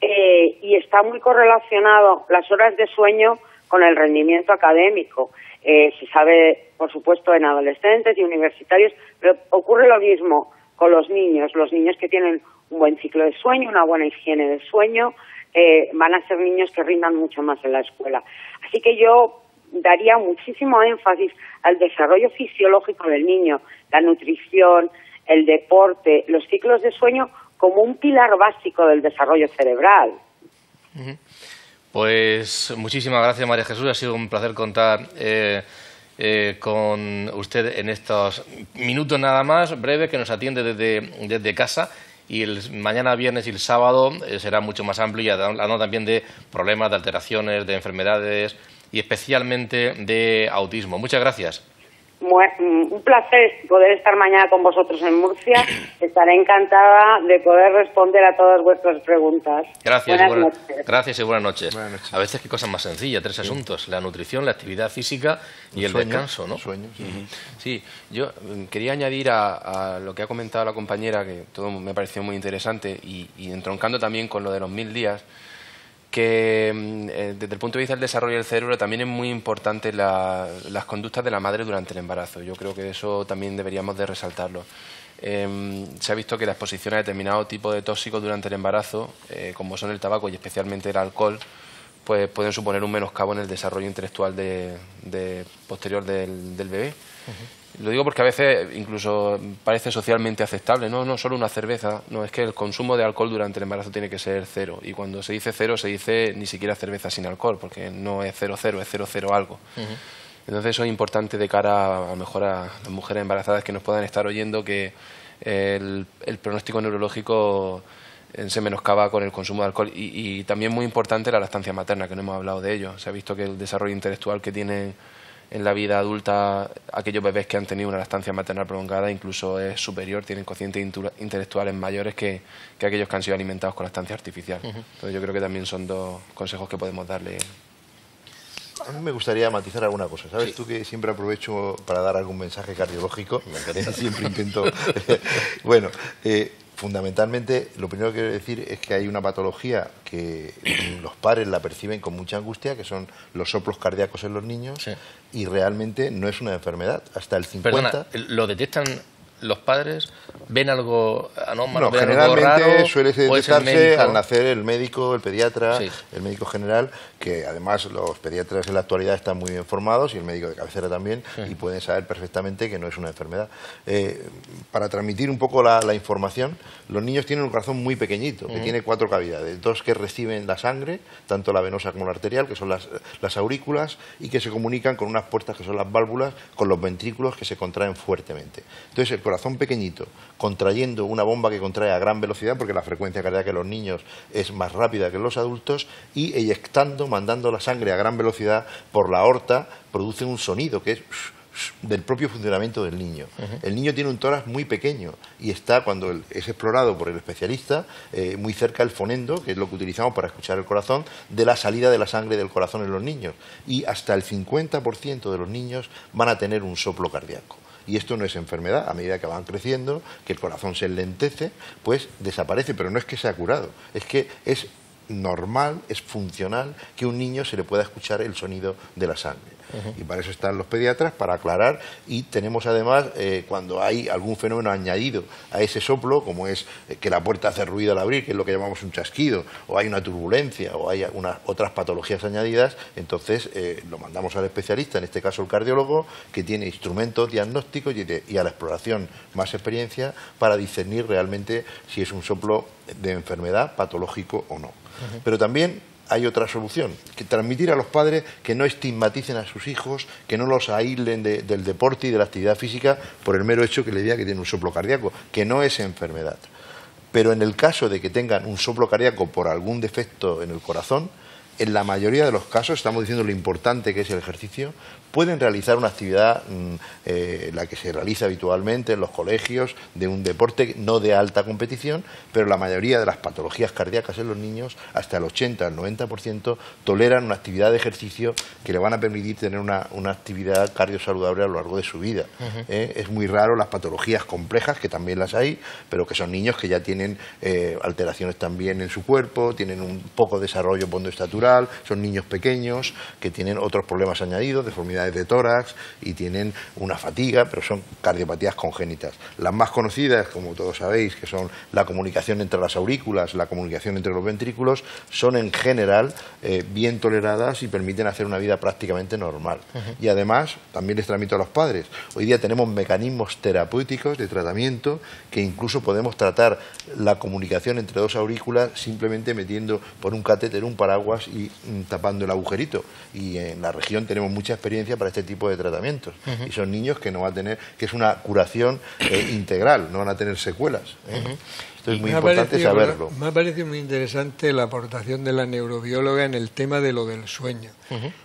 Y está muy correlacionado las horas de sueño con el rendimiento académico. Se sabe, por supuesto, en adolescentes y universitarios, pero ocurre lo mismo con los niños que tienen un buen ciclo de sueño, una buena higiene del sueño, van a ser niños que rindan mucho más en la escuela. Así que yo daría muchísimo énfasis al desarrollo fisiológico del niño, la nutrición, el deporte, los ciclos de sueño como un pilar básico del desarrollo cerebral. Pues muchísimas gracias, María Jesús. Ha sido un placer contar con usted en estos minutos nada más, breve, que nos atiende desde casa. Y mañana viernes y el sábado será mucho más amplio, y hablando también de problemas, de alteraciones, de enfermedades y especialmente de autismo. Muchas gracias. Un placer poder estar mañana con vosotros en Murcia. Estaré encantada de poder responder a todas vuestras preguntas. Gracias. Buenas noches. Gracias y buenas noches. Buenas noches. A veces qué cosa más sencilla, 3 asuntos: la nutrición, la actividad física y el descanso, ¿no? Sueños. Sí, yo quería añadir a lo que ha comentado la compañera, que todo me pareció muy interesante, y entroncando también con lo de los 1000 días, que desde el punto de vista del desarrollo del cerebro también es muy importante las conductas de la madre durante el embarazo. Yo creo que eso también deberíamos de resaltarlo. Se ha visto que la exposición a determinado tipo de tóxicos durante el embarazo, como son el tabaco y especialmente el alcohol, pues pueden suponer un menoscabo en el desarrollo intelectual posterior del bebé. Lo digo porque a veces incluso parece socialmente aceptable, no solo una cerveza, no, es que el consumo de alcohol durante el embarazo tiene que ser 0, y cuando se dice 0 se dice ni siquiera cerveza sin alcohol, porque no es 0,0, es 0,0 algo. Entonces eso es importante de cara a lo mejor a las mujeres embarazadas que nos puedan estar oyendo, que el pronóstico neurológico se menoscaba con el consumo de alcohol, y también muy importante la lactancia materna, que no hemos hablado de ello. Se ha visto que el desarrollo intelectual que tienen en la vida adulta aquellos bebés que han tenido una lactancia maternal prolongada incluso es superior, tienen cocientes intelectuales mayores que aquellos que han sido alimentados con lactancia artificial. Entonces yo creo que también son 2 consejos que podemos darle. A mí me gustaría matizar alguna cosa. ¿Sabes tú que siempre aprovecho para dar algún mensaje cardiológico? Siempre intento... Bueno, fundamentalmente, lo primero que quiero decir es que hay una patología que los padres la perciben con mucha angustia, que son los soplos cardíacos en los niños, y realmente no es una enfermedad. Hasta el 50%... Perdona, ¿lo detectan los padres? ¿Ven algo anómalo? No, ¿ven generalmente algo raro? suele detectarse al nacer el médico, el pediatra, el médico general, que además los pediatras en la actualidad están muy bien formados, y el médico de cabecera también, y pueden saber perfectamente que no es una enfermedad. Para transmitir un poco la información, los niños tienen un corazón muy pequeñito, que tiene 4 cavidades, 2 que reciben la sangre, tanto la venosa como la arterial, que son las aurículas, y que se comunican con unas puertas que son las válvulas, con los ventrículos que se contraen fuertemente. Entonces el corazón pequeñito contrayendo una bomba que contrae a gran velocidad, porque la frecuencia cardíaca de los niños es más rápida que en los adultos, y eyectando, mandando la sangre a gran velocidad por la aorta, produce un sonido que es del propio funcionamiento del niño. El niño tiene un tórax muy pequeño y está, cuando es explorado por el especialista, muy cerca del fonendo, que es lo que utilizamos para escuchar el corazón, de la salida de la sangre del corazón en los niños. Y hasta el 50% de los niños van a tener un soplo cardíaco. Y esto no es enfermedad, a medida que van creciendo, que el corazón se enlentece, pues desaparece, pero no es que sea curado, es que es normal, es funcional que a un niño se le pueda escuchar el sonido de la sangre. Y para eso están los pediatras, para aclarar, y tenemos además, cuando hay algún fenómeno añadido a ese soplo, como es que la puerta hace ruido al abrir, que es lo que llamamos un chasquido, o hay una turbulencia, o hay otras patologías añadidas, entonces lo mandamos al especialista, en este caso el cardiólogo, que tiene instrumentos diagnósticos y a la exploración más experiencia para discernir realmente si es un soplo de enfermedad, patológico o no. Pero también hay otra solución, que transmitir a los padres que no estigmaticen a sus hijos, que no los aíslen del deporte y de la actividad física por el mero hecho que le diga que tiene un soplo cardíaco, que no es enfermedad. Pero en el caso de que tengan un soplo cardíaco por algún defecto en el corazón, en la mayoría de los casos, estamos diciendo lo importante que es el ejercicio, pueden realizar una actividad, la que se realiza habitualmente en los colegios, de un deporte no de alta competición, pero la mayoría de las patologías cardíacas en los niños, hasta el 80 al 90%, toleran una actividad de ejercicio que le van a permitir tener una actividad cardiosaludable a lo largo de su vida. Es muy raro las patologías complejas, que también las hay, pero que son niños que ya tienen alteraciones también en su cuerpo, tienen un poco desarrollo pondoestatura, natural, son niños pequeños que tienen otros problemas añadidos, deformidades de tórax y tienen una fatiga, pero son cardiopatías congénitas. Las más conocidas, como todos sabéis, que son la comunicación entre las aurículas, la comunicación entre los ventrículos, son en general bien toleradas y permiten hacer una vida prácticamente normal. Y además, también les transmito a los padres, hoy día tenemos mecanismos terapéuticos de tratamiento que incluso podemos tratar la comunicación entre dos aurículas simplemente metiendo por un catéter un paraguas y tapando el agujerito. Y en la región tenemos mucha experiencia para este tipo de tratamientos. Y son niños que no va a tener, que es una curación integral, no van a tener secuelas. Esto es muy importante saberlo. Me ha parecido muy interesante la aportación de la neurobióloga en el tema de lo del sueño.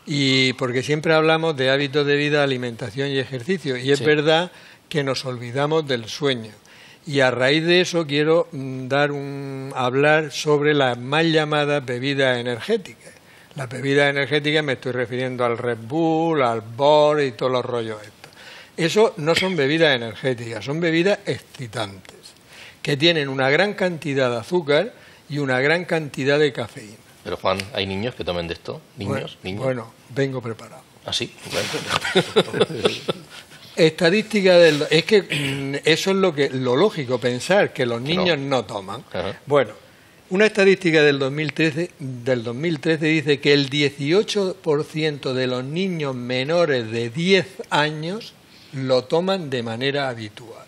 Y porque siempre hablamos de hábitos de vida, alimentación y ejercicio. Y es verdad que nos olvidamos del sueño. Y a raíz de eso quiero hablar sobre las mal llamadas bebidas energéticas. Las bebidas energéticas me estoy refiriendo al Red Bull, al Bor y todos los rollos estos. Eso no son bebidas energéticas, son bebidas excitantes, que tienen una gran cantidad de azúcar y una gran cantidad de cafeína. Pero Juan, ¿hay niños que tomen de esto? ¿Niños? Bueno, vengo preparado. ¿Ah, sí? Estadística es que eso es lo lógico, pensar que los niños no toman. Bueno, una estadística del 2013 dice que el 18% de los niños menores de 10 años lo toman de manera habitual.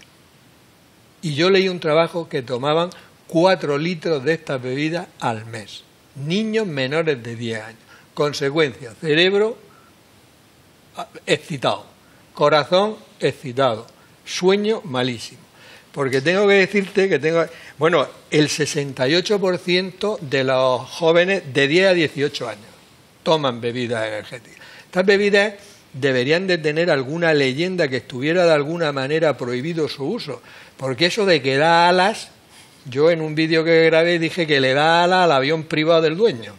Y yo leí un trabajo que tomaban 4 litros de estas bebidas al mes. Niños menores de 10 años. Consecuencia, cerebro excitado. Corazón excitado, sueño malísimo. Porque tengo que decirte que el 68% de los jóvenes de 10 a 18 años toman bebidas energéticas. Estas bebidas deberían de tener alguna leyenda que estuviera de alguna manera prohibido su uso. Porque eso de que da alas, yo en un vídeo que grabé dije que le da alas al avión privado del dueño.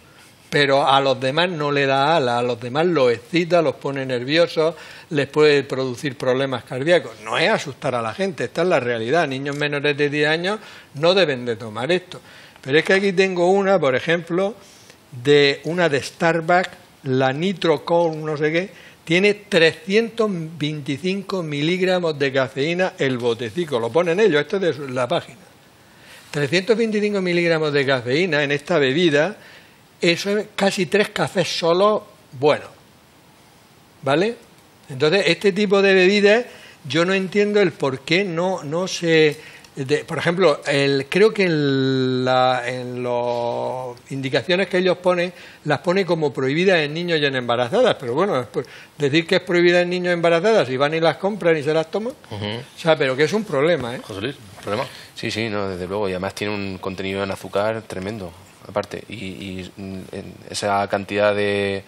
Pero a los demás no le da alas, a los demás los excita, los pone nerviosos, les puede producir problemas cardíacos. No es asustar a la gente, esta es la realidad. Niños menores de 10 años no deben de tomar esto. Pero es que aquí tengo una, por ejemplo, de Starbucks, la Nitro Cold, no sé qué, tiene 325 miligramos de cafeína el botecico, lo ponen ellos, esto es de la página. 325 miligramos de cafeína en esta bebida, eso es casi 3 cafés solos buenos, ¿vale? Entonces, este tipo de bebidas, yo no entiendo el por qué no se... por ejemplo, creo que en las indicaciones que ellos ponen, las pone como prohibidas en niños y en embarazadas, pero bueno, decir que es prohibida en niños y embarazadas y van y las compran y se las toman, o sea, pero que es un problema, ¿eh? José Luis, ¿un problema? Sí, no, desde luego, y además tiene un contenido en azúcar tremendo, aparte, y esa cantidad de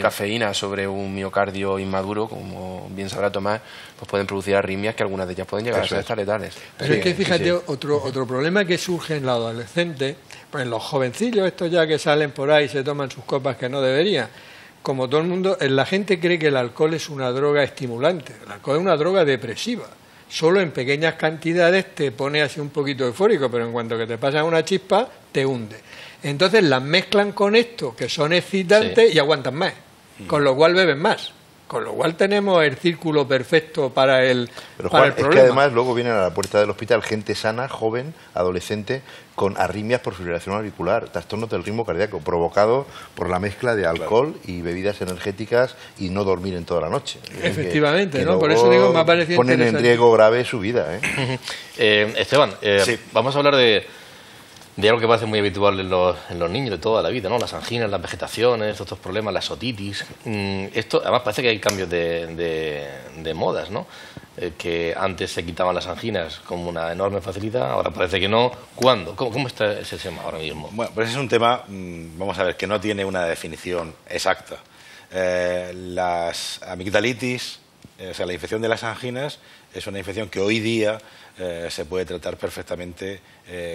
cafeína sobre un miocardio inmaduro, como bien sabrá Tomás, pues pueden producir arritmias que algunas de ellas pueden llegar a ser hasta letales. Pero es que fíjate, otro problema que surge en los adolescentes, pues en los jovencillos estos ya que salen por ahí y se toman sus copas que no deberían, como todo el mundo, la gente cree que el alcohol es una droga estimulante, el alcohol es una droga depresiva. Solo en pequeñas cantidades te pone así un poquito eufórico, pero en cuanto que te pasa una chispa, te hunde. Entonces las mezclan con esto, que son excitantes, y aguantan más, con lo cual beben más. Con lo cual tenemos el círculo perfecto para el problema. Es que además luego vienen a la puerta del hospital gente sana, joven, adolescente, con arritmias por fibrilación auricular, trastornos del ritmo cardíaco, provocado por la mezcla de alcohol y bebidas energéticas y no dormir en toda la noche. Efectivamente, ¿no? Por eso digo, me ha parecido ponen en riesgo grave su vida. Esteban, vamos a hablar de algo que parece muy habitual en los niños de toda la vida, ¿no? Las anginas, las vegetaciones, estos problemas, la otitis. Esto, además, parece que hay cambios de modas, ¿no? Que antes se quitaban las anginas con una enorme facilidad, ahora parece que no. ¿Cuándo? ¿Cómo está ese tema ahora mismo? Bueno, pues es un tema, vamos a ver, que no tiene una definición exacta. Las amigdalitis, o sea, la infección de las anginas, es una infección que hoy día se puede tratar perfectamente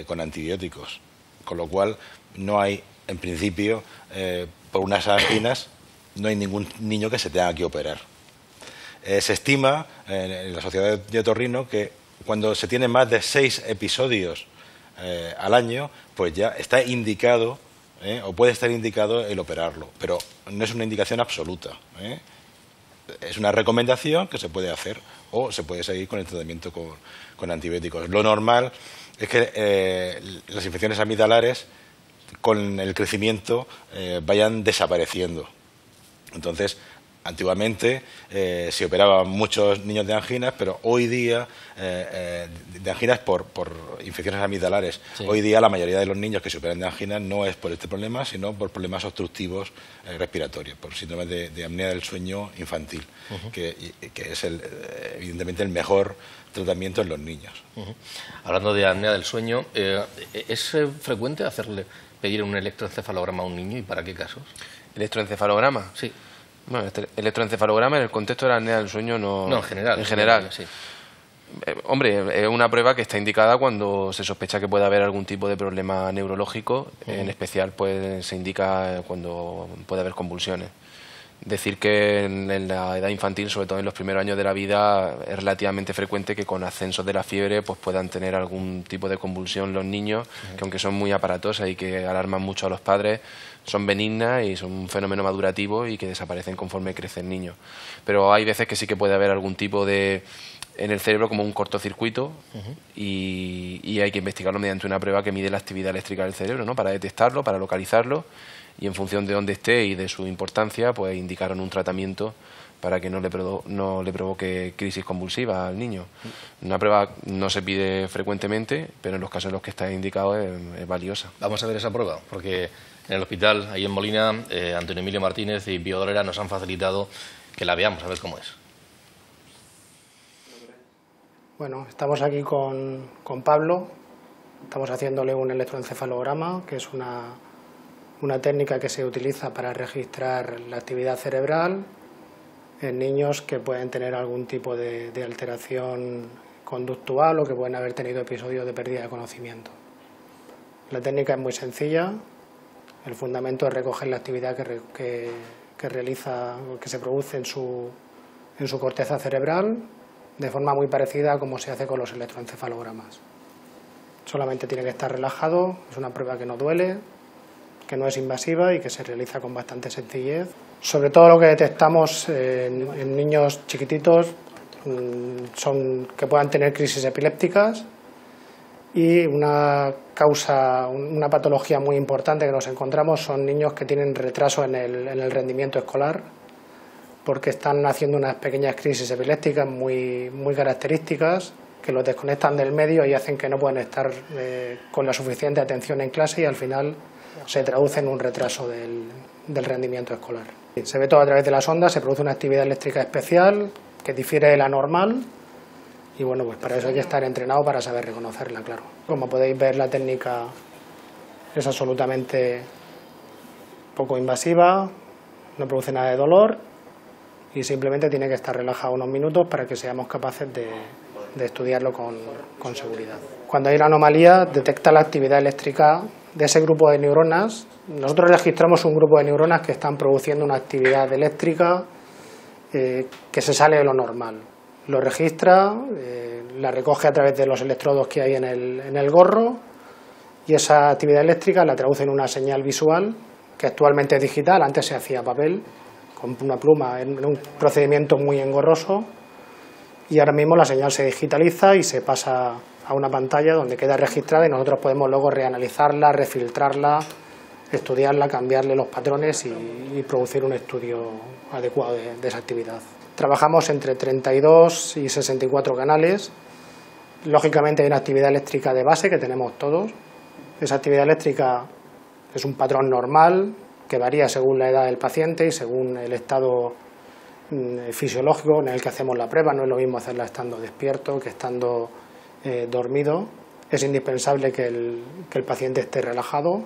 con antibióticos, con lo cual no hay, en principio, por unas anginas, no hay ningún niño que se tenga que operar. Se estima en la Sociedad de Otorrino que cuando se tienen más de 6 episodios al año, pues ya está indicado o puede estar indicado el operarlo, pero no es una indicación absoluta. Es una recomendación que se puede hacer o se puede seguir con el tratamiento con antibióticos. Lo normal es que las infecciones amigdalares con el crecimiento vayan desapareciendo. Entonces, antiguamente se operaban muchos niños de anginas, pero hoy día, de anginas por infecciones amigdalares, sí. Hoy día la mayoría de los niños que se operan de anginas no es por este problema, sino por problemas obstructivos respiratorios, por síndrome de apnea del sueño infantil, que es evidentemente el mejor tratamiento en los niños. Hablando de apnea del sueño, ¿es frecuente pedir un electroencefalograma a un niño y para qué casos? ¿Electroencefalograma? Sí. Bueno, este electroencefalograma en el contexto de la apnea del sueño no... No, en general. En general, sí. Hombre, es una prueba que está indicada cuando se sospecha que puede haber algún tipo de problema neurológico, en especial pues se indica cuando puede haber convulsiones. Decir que en la edad infantil, sobre todo en los primeros años de la vida, es relativamente frecuente que con ascensos de la fiebre pues puedan tener algún tipo de convulsión los niños, que aunque son muy aparatosas y que alarman mucho a los padres, son benignas y son un fenómeno madurativo y que desaparecen conforme crece el niño. Pero hay veces que sí que puede haber algún tipo de... en el cerebro como un cortocircuito y hay que investigarlo mediante una prueba que mide la actividad eléctrica del cerebro, ¿no? Para detectarlo, para localizarlo y en función de dónde esté y de su importancia, pues indicaron un tratamiento para que no le provoque crisis convulsiva al niño. Una prueba no se pide frecuentemente, pero en los casos en los que está indicado es valiosa. Vamos a ver esa prueba, porque en el hospital, ahí en Molina, Antonio Emilio Martínez y Pío Dolera nos han facilitado que la veamos, a ver cómo es. Bueno, estamos aquí con Pablo, estamos haciéndole un electroencefalograma, que es una técnica que se utiliza para registrar la actividad cerebral en niños que pueden tener algún tipo de alteración conductual o que pueden haber tenido episodios de pérdida de conocimiento. La técnica es muy sencilla, el fundamento es recoger la actividad que realiza o que se produce en su corteza cerebral, de forma muy parecida a como se hace con los electroencefalogramas. Solamente tiene que estar relajado, es una prueba que no duele, que no es invasiva y que se realiza con bastante sencillez. Sobre todo lo que detectamos en niños chiquititos son que puedan tener crisis epilépticas y una patología muy importante que nos encontramos son niños que tienen retraso en el rendimiento escolar, porque están haciendo unas pequeñas crisis epilépticas muy características que los desconectan del medio y hacen que no puedan estar con la suficiente atención en clase y al final se traduce en un retraso del rendimiento escolar. Se ve todo a través de las ondas, se produce una actividad eléctrica especial que difiere de la normal y bueno, pues para eso hay que estar entrenado para saber reconocerla, claro. Como podéis ver, la técnica es absolutamente poco invasiva, no produce nada de dolor y simplemente tiene que estar relajado unos minutos para que seamos capaces de estudiarlo con seguridad. Cuando hay una anomalía, detecta la actividad eléctrica de ese grupo de neuronas. Nosotros registramos un grupo de neuronas que están produciendo una actividad eléctrica que se sale de lo normal. Lo registra, la recoge a través de los electrodos que hay en el gorro y esa actividad eléctrica la traduce en una señal visual que actualmente es digital, antes se hacía a papel, con una pluma, en un procedimiento muy engorroso y ahora mismo la señal se digitaliza y se pasa a una pantalla donde queda registrada y nosotros podemos luego reanalizarla, refiltrarla, estudiarla, cambiarle los patrones y producir un estudio adecuado de esa actividad. Trabajamos entre 32 y 64 canales. Lógicamente hay una actividad eléctrica de base que tenemos todos. Esa actividad eléctrica es un patrón normal que varía según la edad del paciente y según el estado fisiológico en el que hacemos la prueba. No es lo mismo hacerla estando despierto que estando dormido. Es indispensable que el paciente esté relajado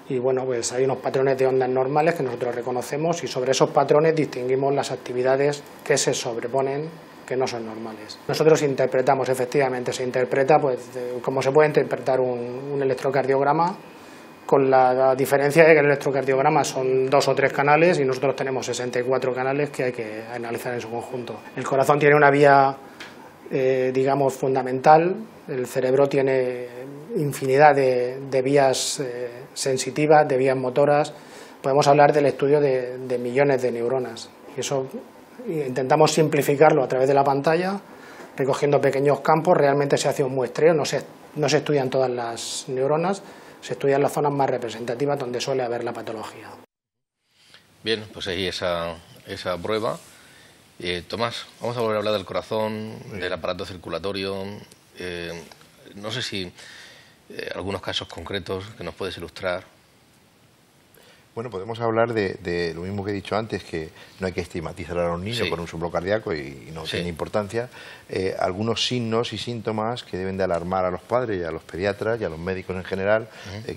y bueno, pues hay unos patrones de ondas normales que nosotros reconocemos y sobre esos patrones distinguimos las actividades que se sobreponen, que no son normales. Nosotros interpretamos, efectivamente, se interpreta pues como se puede interpretar un electrocardiograma, con la diferencia de que el electrocardiograma son 2 o 3 canales y nosotros tenemos 64 canales que hay que analizar en su conjunto. El corazón tiene una vía digamos, fundamental. El cerebro tiene infinidad de vías sensitivas, de vías motoras. Podemos hablar del estudio de millones de neuronas. Y eso intentamos simplificarlo a través de la pantalla, recogiendo pequeños campos. Realmente se hace un muestreo, no se estudian todas las neuronas, se estudian las zonas más representativas donde suele haber la patología. Bien, pues ahí esa prueba. Tomás, vamos a volver a hablar del corazón, del aparato circulatorio. No sé si algunos casos concretos que nos puedes ilustrar. Bueno, podemos hablar de lo mismo que he dicho antes, que no hay que estigmatizar a los niños con un soplo cardíaco y no tiene importancia. Algunos signos y síntomas que deben de alarmar a los padres y a los pediatras y a los médicos en general,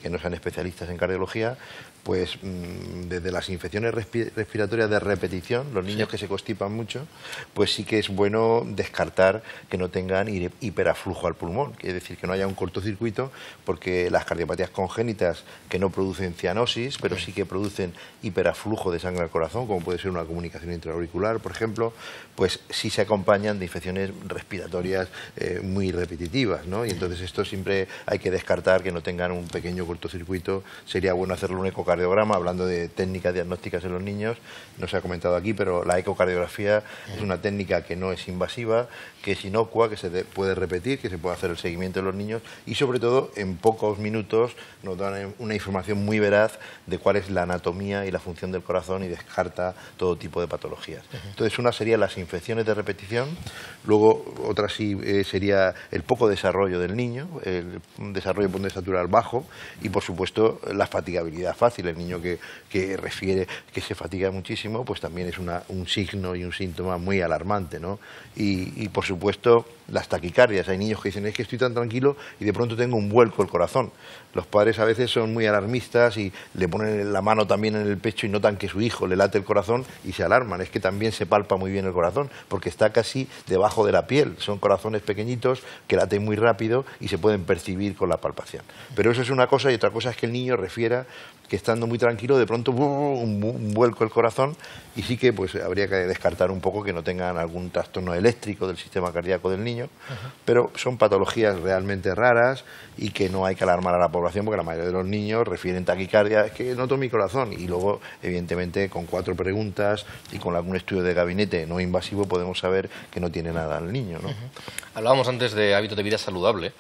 que no sean especialistas en cardiología, pues desde las infecciones respiratorias de repetición, los niños que se constipan mucho, pues sí que es bueno descartar que no tengan hiperaflujo al pulmón, es decir, que no haya un cortocircuito, porque las cardiopatías congénitas que no producen cianosis, pero sí que producen hiperaflujo de sangre al corazón, como puede ser una comunicación intraauricular, por ejemplo, pues sí se acompañan de infecciones respiratorias muy repetitivas, ¿no? Y entonces esto siempre hay que descartar que no tengan un pequeño cortocircuito. Sería bueno hacerle un ecocardiograma, hablando de técnicas diagnósticas en los niños, no se ha comentado aquí, pero la ecocardiografía es una técnica que no es invasiva, que es inocua, que se puede repetir, que se puede hacer el seguimiento de los niños y sobre todo en pocos minutos nos dan una información muy veraz de cuál es la anatomía y la función del corazón y descarta todo tipo de patologías. Entonces una sería las infecciones de repetición, luego otra sí sería el poco desarrollo del niño, el desarrollo pondestatural bajo y por supuesto la fatigabilidad fácil. El niño que refiere que se fatiga muchísimo, pues también es un signo y un síntoma muy alarmante, ¿no? Y por supuesto las taquicardias. Hay niños que dicen, es que estoy tan tranquilo y de pronto tengo un vuelco el corazón. Los padres a veces son muy alarmistas y le ponen la mano también en el pecho y notan que su hijo le late el corazón y se alarman. Es que también se palpa muy bien el corazón porque está casi debajo de la piel. Son corazones pequeñitos que laten muy rápido y se pueden percibir con la palpación. Pero eso es una cosa y otra cosa es que el niño refiera que estando muy tranquilo de pronto un vuelco el corazón y sí que pues habría que descartar un poco que no tengan algún trastorno eléctrico del sistema cardíaco del niño, pero son patologías realmente raras y que no hay que alarmar a la población porque la mayoría de los niños refieren taquicardia, es que noto mi corazón y luego evidentemente con 4 preguntas y con algún estudio de gabinete no invasivo podemos saber que no tiene nada el niño, ¿no? Hablábamos antes de hábitos de vida saludable.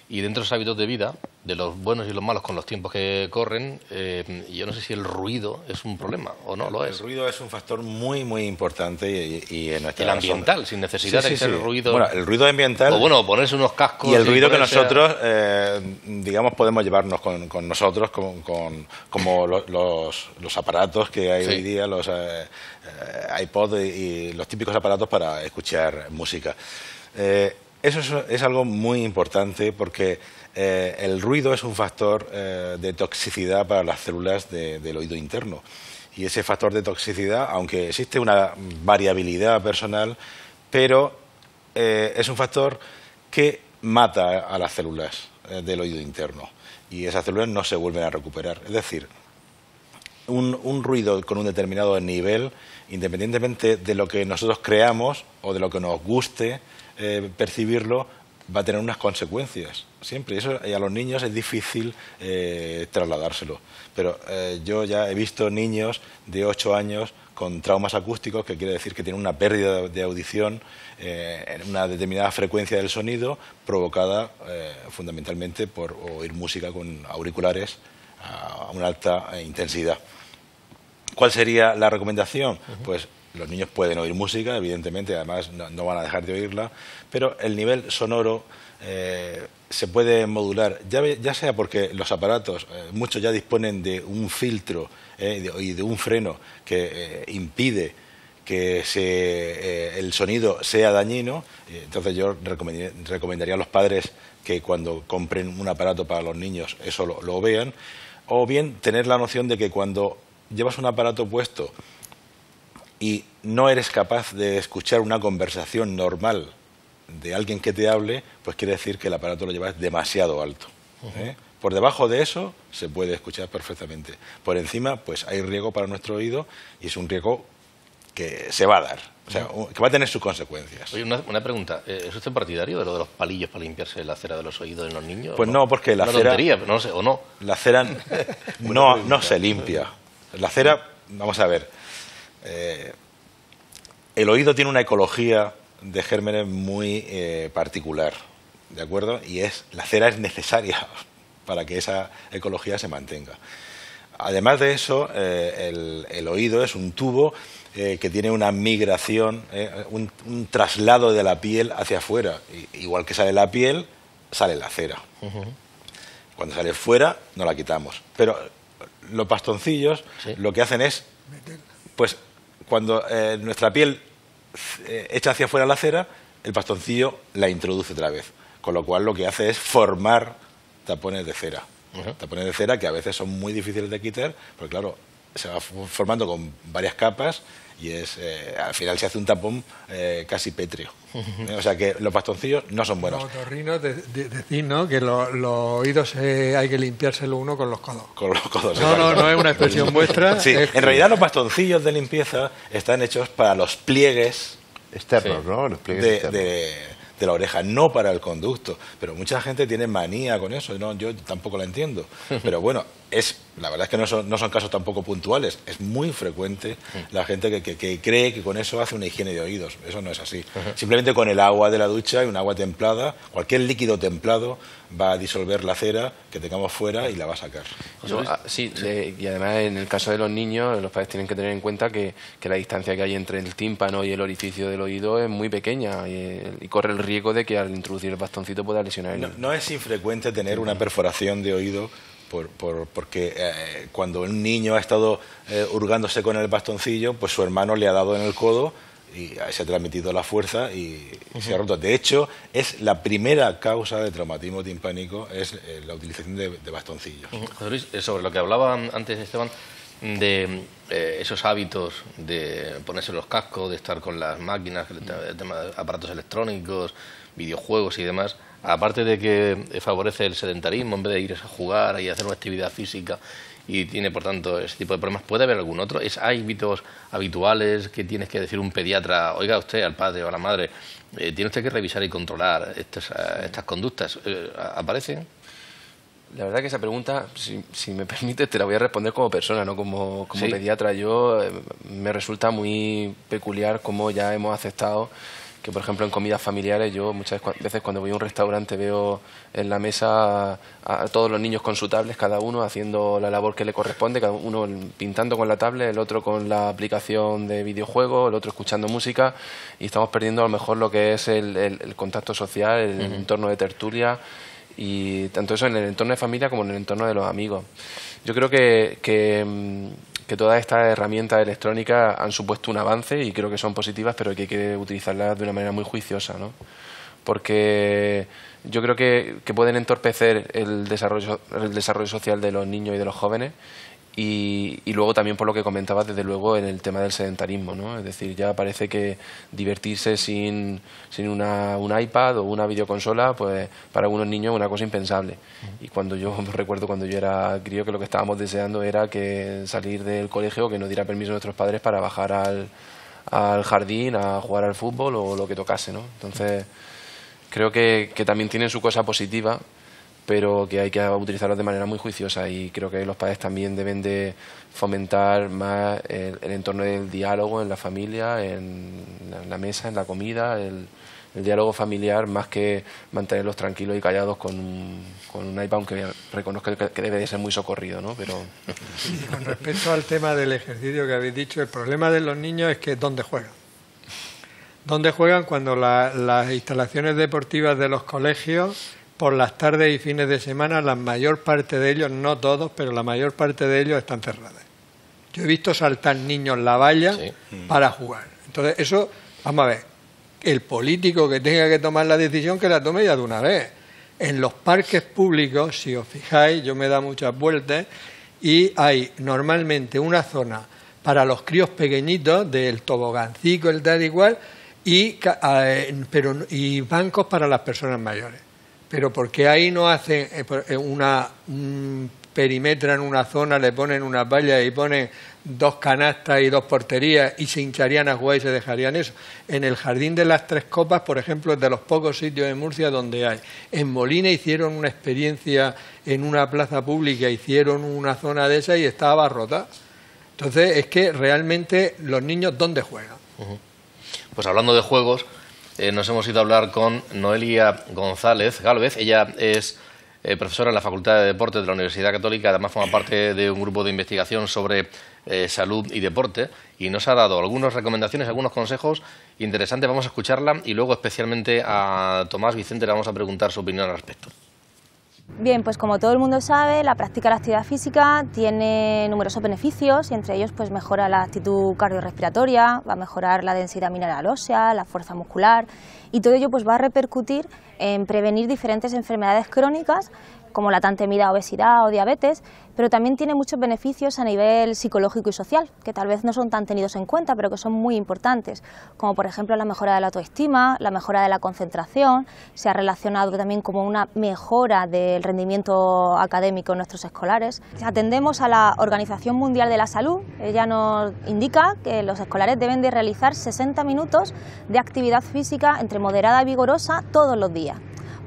Y dentro de esos hábitos de vida, de los buenos y los malos con los tiempos que corren, yo no sé si el ruido es un problema o no lo es. El ruido es un factor muy, muy importante y en nuestra el ambiental, sin necesidad de ser el ruido... Bueno, el ruido ambiental... O bueno, ponerse unos cascos... Y el ruido que nosotros, digamos, podemos llevarnos con nosotros, como los aparatos que hay hoy día, los iPod y los típicos aparatos para escuchar música. Eso es algo muy importante porque el ruido es un factor de toxicidad para las células del oído interno. Y ese factor de toxicidad, aunque existe una variabilidad personal, pero es un factor que mata a las células del oído interno. Y esas células no se vuelven a recuperar. Es decir, un ruido con un determinado nivel, independientemente de lo que nosotros creamos o de lo que nos guste, percibirlo, va a tener unas consecuencias siempre, y eso a los niños es difícil trasladárselo, pero yo ya he visto niños de 8 años con traumas acústicos, que quiere decir que tienen una pérdida de audición en una determinada frecuencia del sonido provocada fundamentalmente por oír música con auriculares a una alta intensidad. ¿Cuál sería la recomendación? Pues los niños pueden oír música, evidentemente, además no van a dejar de oírla, pero el nivel sonoro se puede modular, ya sea porque los aparatos, muchos ya disponen de un filtro y de un freno que impide que el sonido sea dañino. Entonces yo recomendaría a los padres que cuando compren un aparato para los niños eso lo vean, o bien tener la noción de que cuando llevas un aparato puesto y no eres capaz de escuchar una conversación normal de alguien que te hable, pues quiere decir que el aparato lo llevas demasiado alto. Por debajo de eso se puede escuchar perfectamente. Por encima, pues hay riesgo para nuestro oído y es un riesgo que se va a dar, o sea, que va a tener sus consecuencias. Oye, una pregunta. ¿Es usted partidario de lo de los palillos para limpiarse la cera de los oídos en los niños? Pues no, porque la cera... tontería, no sé, ¿o no? La cera no se limpia. La cera, vamos a ver, el oído tiene una ecología de gérmenes muy particular, ¿de acuerdo? Y la cera es necesaria para que esa ecología se mantenga. Además de eso, el oído es un tubo que tiene una migración, un traslado de la piel hacia afuera. Igual que sale la piel, sale la cera. Cuando sale fuera, no la quitamos. Pero los bastoncillos lo que hacen es, pues cuando nuestra piel echa hacia afuera la cera, el bastoncillo la introduce otra vez. Con lo cual lo que hace es formar tapones de cera. Tapones de cera que a veces son muy difíciles de quitar, porque claro, se va formando con varias capas y al final se hace un tapón casi pétreo. O sea que los bastoncillos no son buenos. Los otorrinos decís, ¿no?, que los oídos hay que limpiárselo uno con los codos. Con los codos. No es una expresión vuestra. Sí, en realidad los bastoncillos de limpieza están hechos para los pliegues externos, ¿no? Los pliegues externos de la oreja, no para el conducto. Pero mucha gente tiene manía con eso, ¿no? Yo tampoco la entiendo. Pero bueno, la verdad es que no son casos tampoco puntuales. Es muy frecuente la gente que cree que con eso hace una higiene de oídos. Eso no es así. Simplemente con el agua de la ducha y un agua templada, cualquier líquido templado va a disolver la cera que tengamos fuera y la va a sacar. Sí, y además en el caso de los niños, los padres tienen que tener en cuenta que la distancia que hay entre el tímpano y el orificio del oído es muy pequeña y corre el riesgo de que al introducir el bastoncito pueda lesionar el niño. No es infrecuente tener una perforación de oído porque cuando un niño ha estado hurgándose con el bastoncillo, pues su hermano le ha dado en el codo y se ha transmitido la fuerza y se ha roto. De hecho, es la primera causa de traumatismo timpánico, es la utilización de bastoncillos. José Luis, sobre lo que hablaba antes Esteban, de esos hábitos de ponerse los cascos, de estar con las máquinas, el tema de aparatos electrónicos, videojuegos y demás, aparte de que favorece el sedentarismo en vez de ir a jugar y hacer una actividad física y tiene, por tanto, ese tipo de problemas, ¿puede haber algún otro? ¿Es hábitos habituales que tienes que decir un pediatra, oiga usted, al padre o a la madre, tiene usted que revisar y controlar estas conductas? ¿Aparecen? La verdad que esa pregunta, si me permite, te la voy a responder como persona, no como pediatra. Yo me resulta muy peculiar cómo ya hemos aceptado que, por ejemplo, en comidas familiares, yo muchas veces cuando voy a un restaurante veo en la mesa a todos los niños con su tablet, cada uno haciendo la labor que le corresponde, cada uno pintando con la tablet, el otro con la aplicación de videojuego, el otro escuchando música, y estamos perdiendo a lo mejor lo que es el contacto social, el entorno de tertulia, y tanto eso en el entorno de familia como en el entorno de los amigos. Yo creo que todas estas herramientas electrónicas han supuesto un avance y creo que son positivas, pero que hay que utilizarlas de una manera muy juiciosa, ¿no? Porque yo creo que pueden entorpecer el desarrollo social de los niños y de los jóvenes y luego también por lo que comentabas, desde luego, en el tema del sedentarismo, ¿no? Es decir, ya parece que divertirse sin un iPad o una videoconsola, pues para algunos niños es una cosa impensable. Y yo recuerdo cuando yo era crío que lo que estábamos deseando era que salir del colegio, que nos diera permiso a nuestros padres para bajar al jardín a jugar al fútbol o lo que tocase, ¿no? Entonces, creo que también tienen su cosa positiva, pero que hay que utilizarlos de manera muy juiciosa, y creo que los padres también deben de fomentar más el entorno del diálogo en la familia, en la mesa, en la comida, el diálogo familiar, más que mantenerlos tranquilos y callados con un iPad, aunque reconozco que debe de ser muy socorrido, ¿no? Pero... Sí, con respecto al tema del ejercicio que habéis dicho, el problema de los niños es que ¿dónde juegan? ¿Dónde juegan cuando las instalaciones deportivas de los colegios, por las tardes y fines de semana, la mayor parte de ellos, no todos, pero la mayor parte de ellos están cerradas? Yo he visto saltar niños la valla para jugar. Entonces, eso, vamos a ver, el político que tenga que tomar la decisión, que la tome ya de una vez. En los parques públicos, si os fijáis, yo me he dado muchas vueltas, y hay normalmente una zona para los críos pequeñitos, del tobogancico, el tal y cual, y bancos para las personas mayores. Pero porque ahí no hacen perimetran una zona, le ponen una valla y ponen 2 canastas y 2 porterías y se hincharían a jugar y se dejarían eso. En el Jardín de las Tres Copas, por ejemplo, es de los pocos sitios de Murcia donde hay. En Molina hicieron una experiencia en una plaza pública, hicieron una zona de esa y estaba abarrotada. Entonces, es que realmente los niños, ¿dónde juegan? Pues hablando de juegos, nos hemos ido a hablar con Noelia González Gálvez. Ella es profesora en la Facultad de Deportes de la Universidad Católica, además forma parte de un grupo de investigación sobre salud y deporte, y nos ha dado algunas recomendaciones, algunos consejos interesantes. Vamos a escucharla y luego especialmente a Tomás Vicente le vamos a preguntar su opinión al respecto. Bien, pues como todo el mundo sabe, la práctica de la actividad física tiene numerosos beneficios y entre ellos pues mejora la actitud cardiorrespiratoria, va a mejorar la densidad mineral ósea, la fuerza muscular y todo ello pues va a repercutir en prevenir diferentes enfermedades crónicas como la tan temida obesidad o diabetes, pero también tiene muchos beneficios a nivel psicológico y social, que tal vez no son tan tenidos en cuenta, pero que son muy importantes, como por ejemplo la mejora de la autoestima, la mejora de la concentración, se ha relacionado también como una mejora del rendimiento académico en nuestros escolares. Si atendemos a la Organización Mundial de la Salud, ella nos indica que los escolares deben de realizar 60 minutos de actividad física entre moderada y vigorosa todos los días.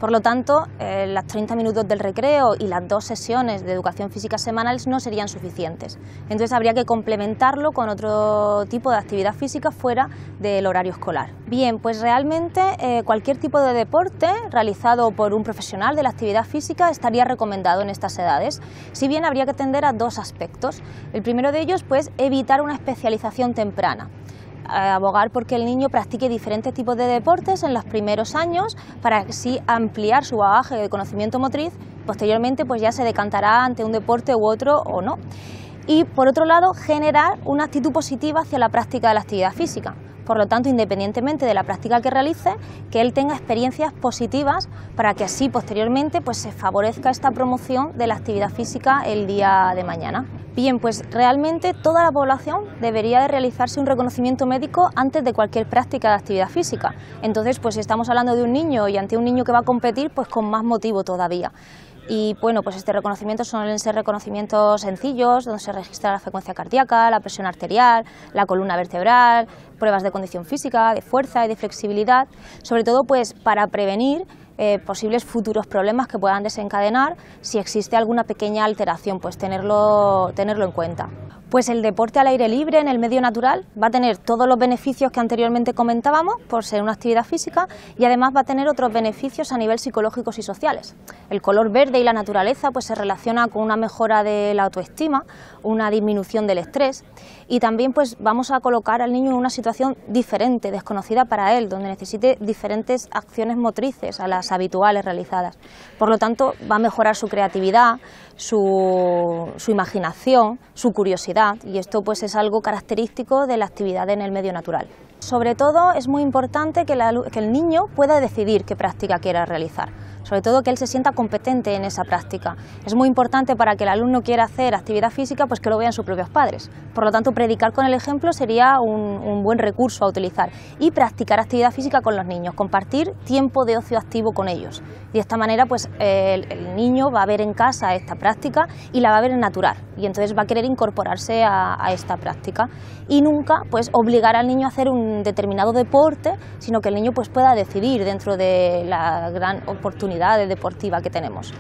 Por lo tanto, los 30 minutos del recreo y las 2 sesiones de educación física semanales no serían suficientes. Entonces habría que complementarlo con otro tipo de actividad física fuera del horario escolar. Bien, pues realmente cualquier tipo de deporte realizado por un profesional de la actividad física estaría recomendado en estas edades, si bien habría que atender a 2 aspectos. El primero de ellos, pues, evitar una especialización temprana. Abogar porque el niño practique diferentes tipos de deportes en los primeros años para así ampliar su bagaje de conocimiento motriz, posteriormente pues ya se decantará ante un deporte u otro o no. Y por otro lado, generar una actitud positiva hacia la práctica de la actividad física. Por lo tanto, independientemente de la práctica que realice, que él tenga experiencias positivas para que así posteriormente pues se favorezca esta promoción de la actividad física el día de mañana. Bien, pues realmente toda la población debería de realizarse un reconocimiento médico antes de cualquier práctica de actividad física. Entonces, pues si estamos hablando de un niño y ante un niño que va a competir, pues con más motivo todavía. Y bueno, pues este reconocimiento suelen ser reconocimientos sencillos, donde se registra la frecuencia cardíaca, la presión arterial, la columna vertebral, pruebas de condición física, de fuerza y de flexibilidad, sobre todo pues para prevenir posibles futuros problemas que puedan desencadenar si existe alguna pequeña alteración, pues tenerlo en cuenta. Pues el deporte al aire libre en el medio natural va a tener todos los beneficios que anteriormente comentábamos por ser una actividad física y además va a tener otros beneficios a nivel psicológicos y sociales. El color verde y la naturaleza pues se relaciona con una mejora de la autoestima, una disminución del estrés y también pues vamos a colocar al niño en una situación diferente, desconocida para él, donde necesite diferentes acciones motrices a las habituales realizadas. Por lo tanto, va a mejorar su creatividad, su imaginación, su curiosidad y esto pues es algo característico de la actividad en el medio natural. Sobre todo es muy importante que el niño pueda decidir qué práctica quiera realizar, sobre todo que él se sienta competente en esa práctica. Es muy importante para que el alumno quiera hacer actividad física pues que lo vean sus propios padres. Por lo tanto, predicar con el ejemplo sería un buen recurso a utilizar y practicar actividad física con los niños, compartir tiempo de ocio activo con ellos. Y de esta manera pues el niño va a ver en casa esta práctica y la va a ver en natural y entonces va a querer incorporarse a esta práctica y nunca pues obligar al niño a hacer un determinado deporte, sino que el niño pues pueda decidir dentro de la gran oportunidad deportiva que tenemos.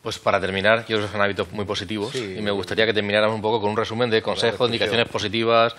Pues para terminar, yo creo que son hábitos muy positivos y me gustaría que termináramos un poco con un resumen de consejos, indicaciones positivas,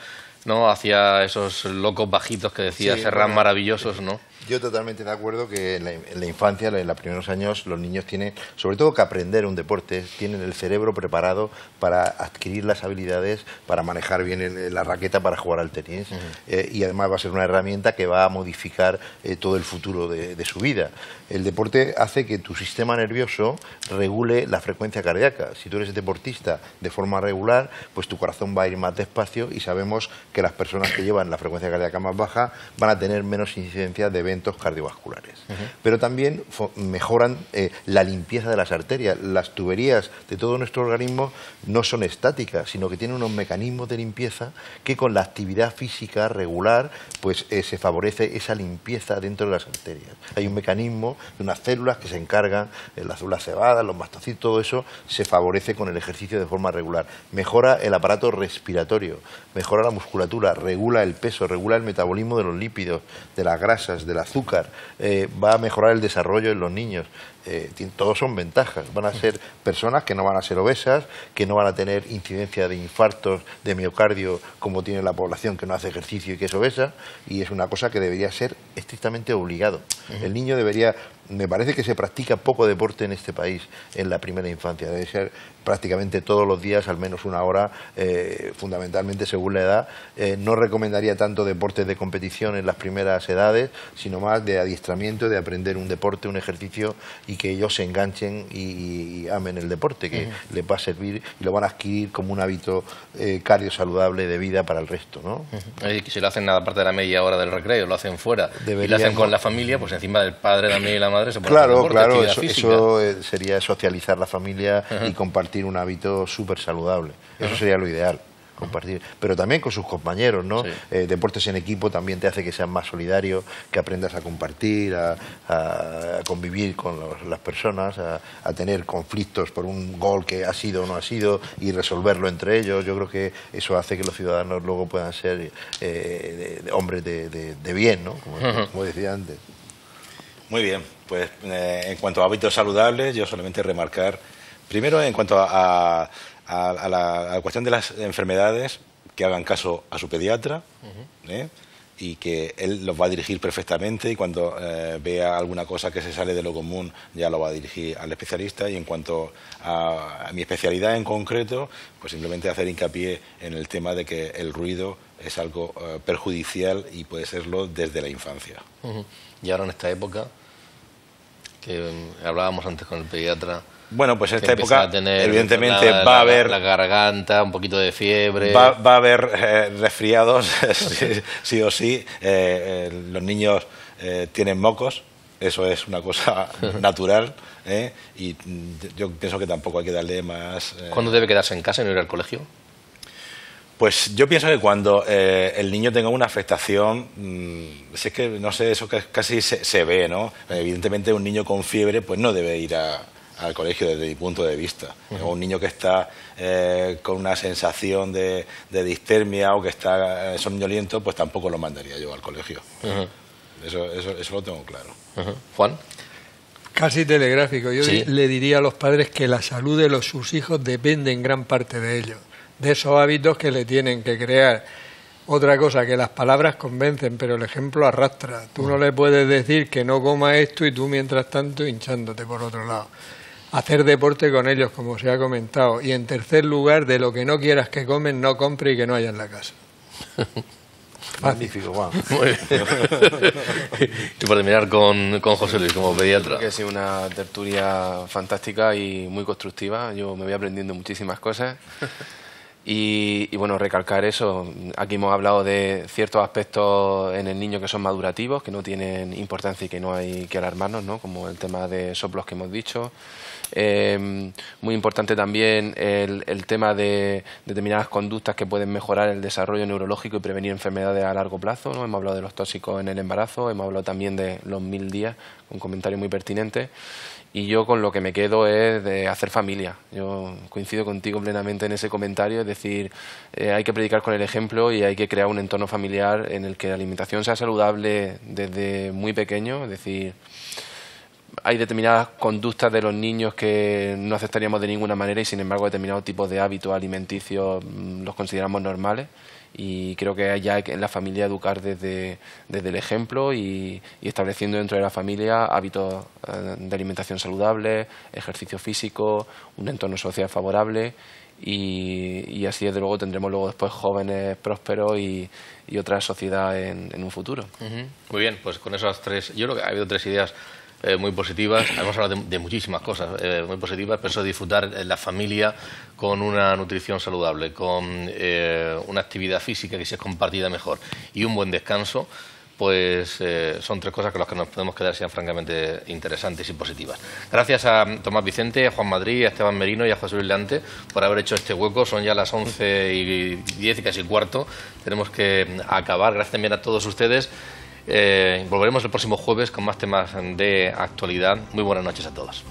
¿no?, hacia esos locos bajitos que decía Ferran, maravillosos, ¿no? Yo totalmente de acuerdo que en la infancia, en los primeros años, los niños tienen, sobre todo que aprender un deporte, tienen el cerebro preparado para adquirir las habilidades, para manejar bien la raqueta, para jugar al tenis. Y además va a ser una herramienta que va a modificar todo el futuro de su vida. El deporte hace que tu sistema nervioso regule la frecuencia cardíaca. Si tú eres deportista de forma regular, pues tu corazón va a ir más despacio y sabemos que las personas que llevan la frecuencia cardíaca más baja van a tener menos incidencia de eventos cardiovasculares. Pero también mejoran la limpieza de las arterias. Las tuberías de todo nuestro organismo no son estáticas, sino que tienen unos mecanismos de limpieza que con la actividad física regular pues se favorece esa limpieza dentro de las arterias. Hay un mecanismo de unas células que se encargan, las células cebadas, los mastocitos, todo eso se favorece con el ejercicio de forma regular. Mejora el aparato respiratorio, mejora la musculatura, regula el peso, regula el metabolismo de los lípidos, de las grasas, del azúcar, va a mejorar el desarrollo en los niños. Todos son ventajas. Van a ser personas que no van a ser obesas, que no van a tener incidencia de infartos de miocardio como tiene la población que no hace ejercicio y que es obesa, y es una cosa que debería ser estrictamente obligado. El niño debería, me parece que se practica poco deporte en este país en la primera infancia, debe ser prácticamente todos los días al menos una hora, fundamentalmente según la edad. No recomendaría tanto deportes de competición en las primeras edades, sino más de adiestramiento, de aprender un deporte, un ejercicio, y que ellos se enganchen y amen el deporte, que les va a servir y lo van a adquirir como un hábito cardio saludable de vida para el resto, ¿no? Y si lo hacen aparte de la media hora del recreo, lo hacen fuera y lo hacen con la familia, pues encima del padre también y la madre se puede hacer deporte, claro, actividad física. eso sería socializar la familia y compartir un hábito súper saludable. Eso sería lo ideal. Compartir, pero también con sus compañeros, ¿no? Sí. Deportes en equipo también te hace que seas más solidario, que aprendas a compartir, a convivir con las personas, a tener conflictos por un gol que ha sido o no ha sido y resolverlo entre ellos. Yo creo que eso hace que los ciudadanos luego puedan ser hombres de bien, ¿no? Como decía antes. Muy bien, pues en cuanto a hábitos saludables, yo solamente remarcar, primero en cuanto a la cuestión de las enfermedades, que hagan caso a su pediatra, y que él los va a dirigir perfectamente, y cuando vea alguna cosa que se sale de lo común ya lo va a dirigir al especialista. Y en cuanto a mi especialidad en concreto, pues simplemente hacer hincapié en el tema de que el ruido es algo perjudicial y puede serlo desde la infancia. Y ahora en esta época, que hablábamos antes con el pediatra, bueno, pues en esta época, evidentemente, va a haber la garganta, un poquito de fiebre. Va a haber resfriados, sí o sí. Los niños tienen mocos, eso es una cosa natural, y yo pienso que tampoco hay que darle más. ¿Cuándo debe quedarse en casa y no ir al colegio? Pues yo pienso que cuando el niño tenga una afectación, si es que no sé, eso casi se ve, ¿no? Evidentemente un niño con fiebre pues no debe ir al colegio desde mi punto de vista. O un niño que está con una sensación de distermia o que está somnoliento, pues tampoco lo mandaría yo al colegio. Eso lo tengo claro. Juan. Casi telegráfico. Yo ¿Sí? le diría a los padres que la salud de sus hijos depende en gran parte de ellos, de esos hábitos que le tienen que crear. Otra cosa, que las palabras convencen, pero el ejemplo arrastra. Tú no le puedes decir que no coma esto y tú mientras tanto hinchándote por otro lado. Hacer deporte con ellos, como se ha comentado. Y en tercer lugar, de lo que no quieras que comen, no compre y que no haya en la casa. Magnífico, Juan. Muy bien. Y para terminar con José Luis, como pediatra. Que ha sido una tertulia fantástica y muy constructiva. Yo me voy aprendiendo muchísimas cosas. Y bueno, recalcar eso. Aquí hemos hablado de ciertos aspectos en el niño que son madurativos, que no tienen importancia y que no hay que alarmarnos, ¿no? Como el tema de soplos que hemos dicho. Muy importante también el tema de determinadas conductas que pueden mejorar el desarrollo neurológico y prevenir enfermedades a largo plazo, ¿no? Hemos hablado de los tóxicos en el embarazo, hemos hablado también de los 1000 días, un comentario muy pertinente. Y yo con lo que me quedo es de hacer familia. Yo coincido contigo plenamente en ese comentario, es decir, hay que predicar con el ejemplo y hay que crear un entorno familiar en el que la alimentación sea saludable desde muy pequeño, es decir, hay determinadas conductas de los niños que no aceptaríamos de ninguna manera y sin embargo determinados tipos de hábitos alimenticios los consideramos normales. Y creo que hay ya en la familia educar desde el ejemplo y estableciendo dentro de la familia hábitos de alimentación saludable, ejercicio físico, un entorno social favorable y así desde luego tendremos luego después jóvenes prósperos y otra sociedad en un futuro. Muy bien, pues con esas tres, yo creo que ha habido tres ideas muy positivas. Hemos hablado de muchísimas cosas muy positivas, pero eso de disfrutar la familia con una nutrición saludable, con una actividad física que si es compartida mejor y un buen descanso, pues son tres cosas con las que nos podemos quedar, sean francamente interesantes y positivas. Gracias a Tomás Vicente, a Juan Madrid, a Esteban Merino y a José Luis Leante por haber hecho este hueco. Son ya las 11:10 y casi cuarto. Tenemos que acabar. Gracias también a todos ustedes. Volveremos el próximo jueves con más temas de actualidad. Muy buenas noches a todos.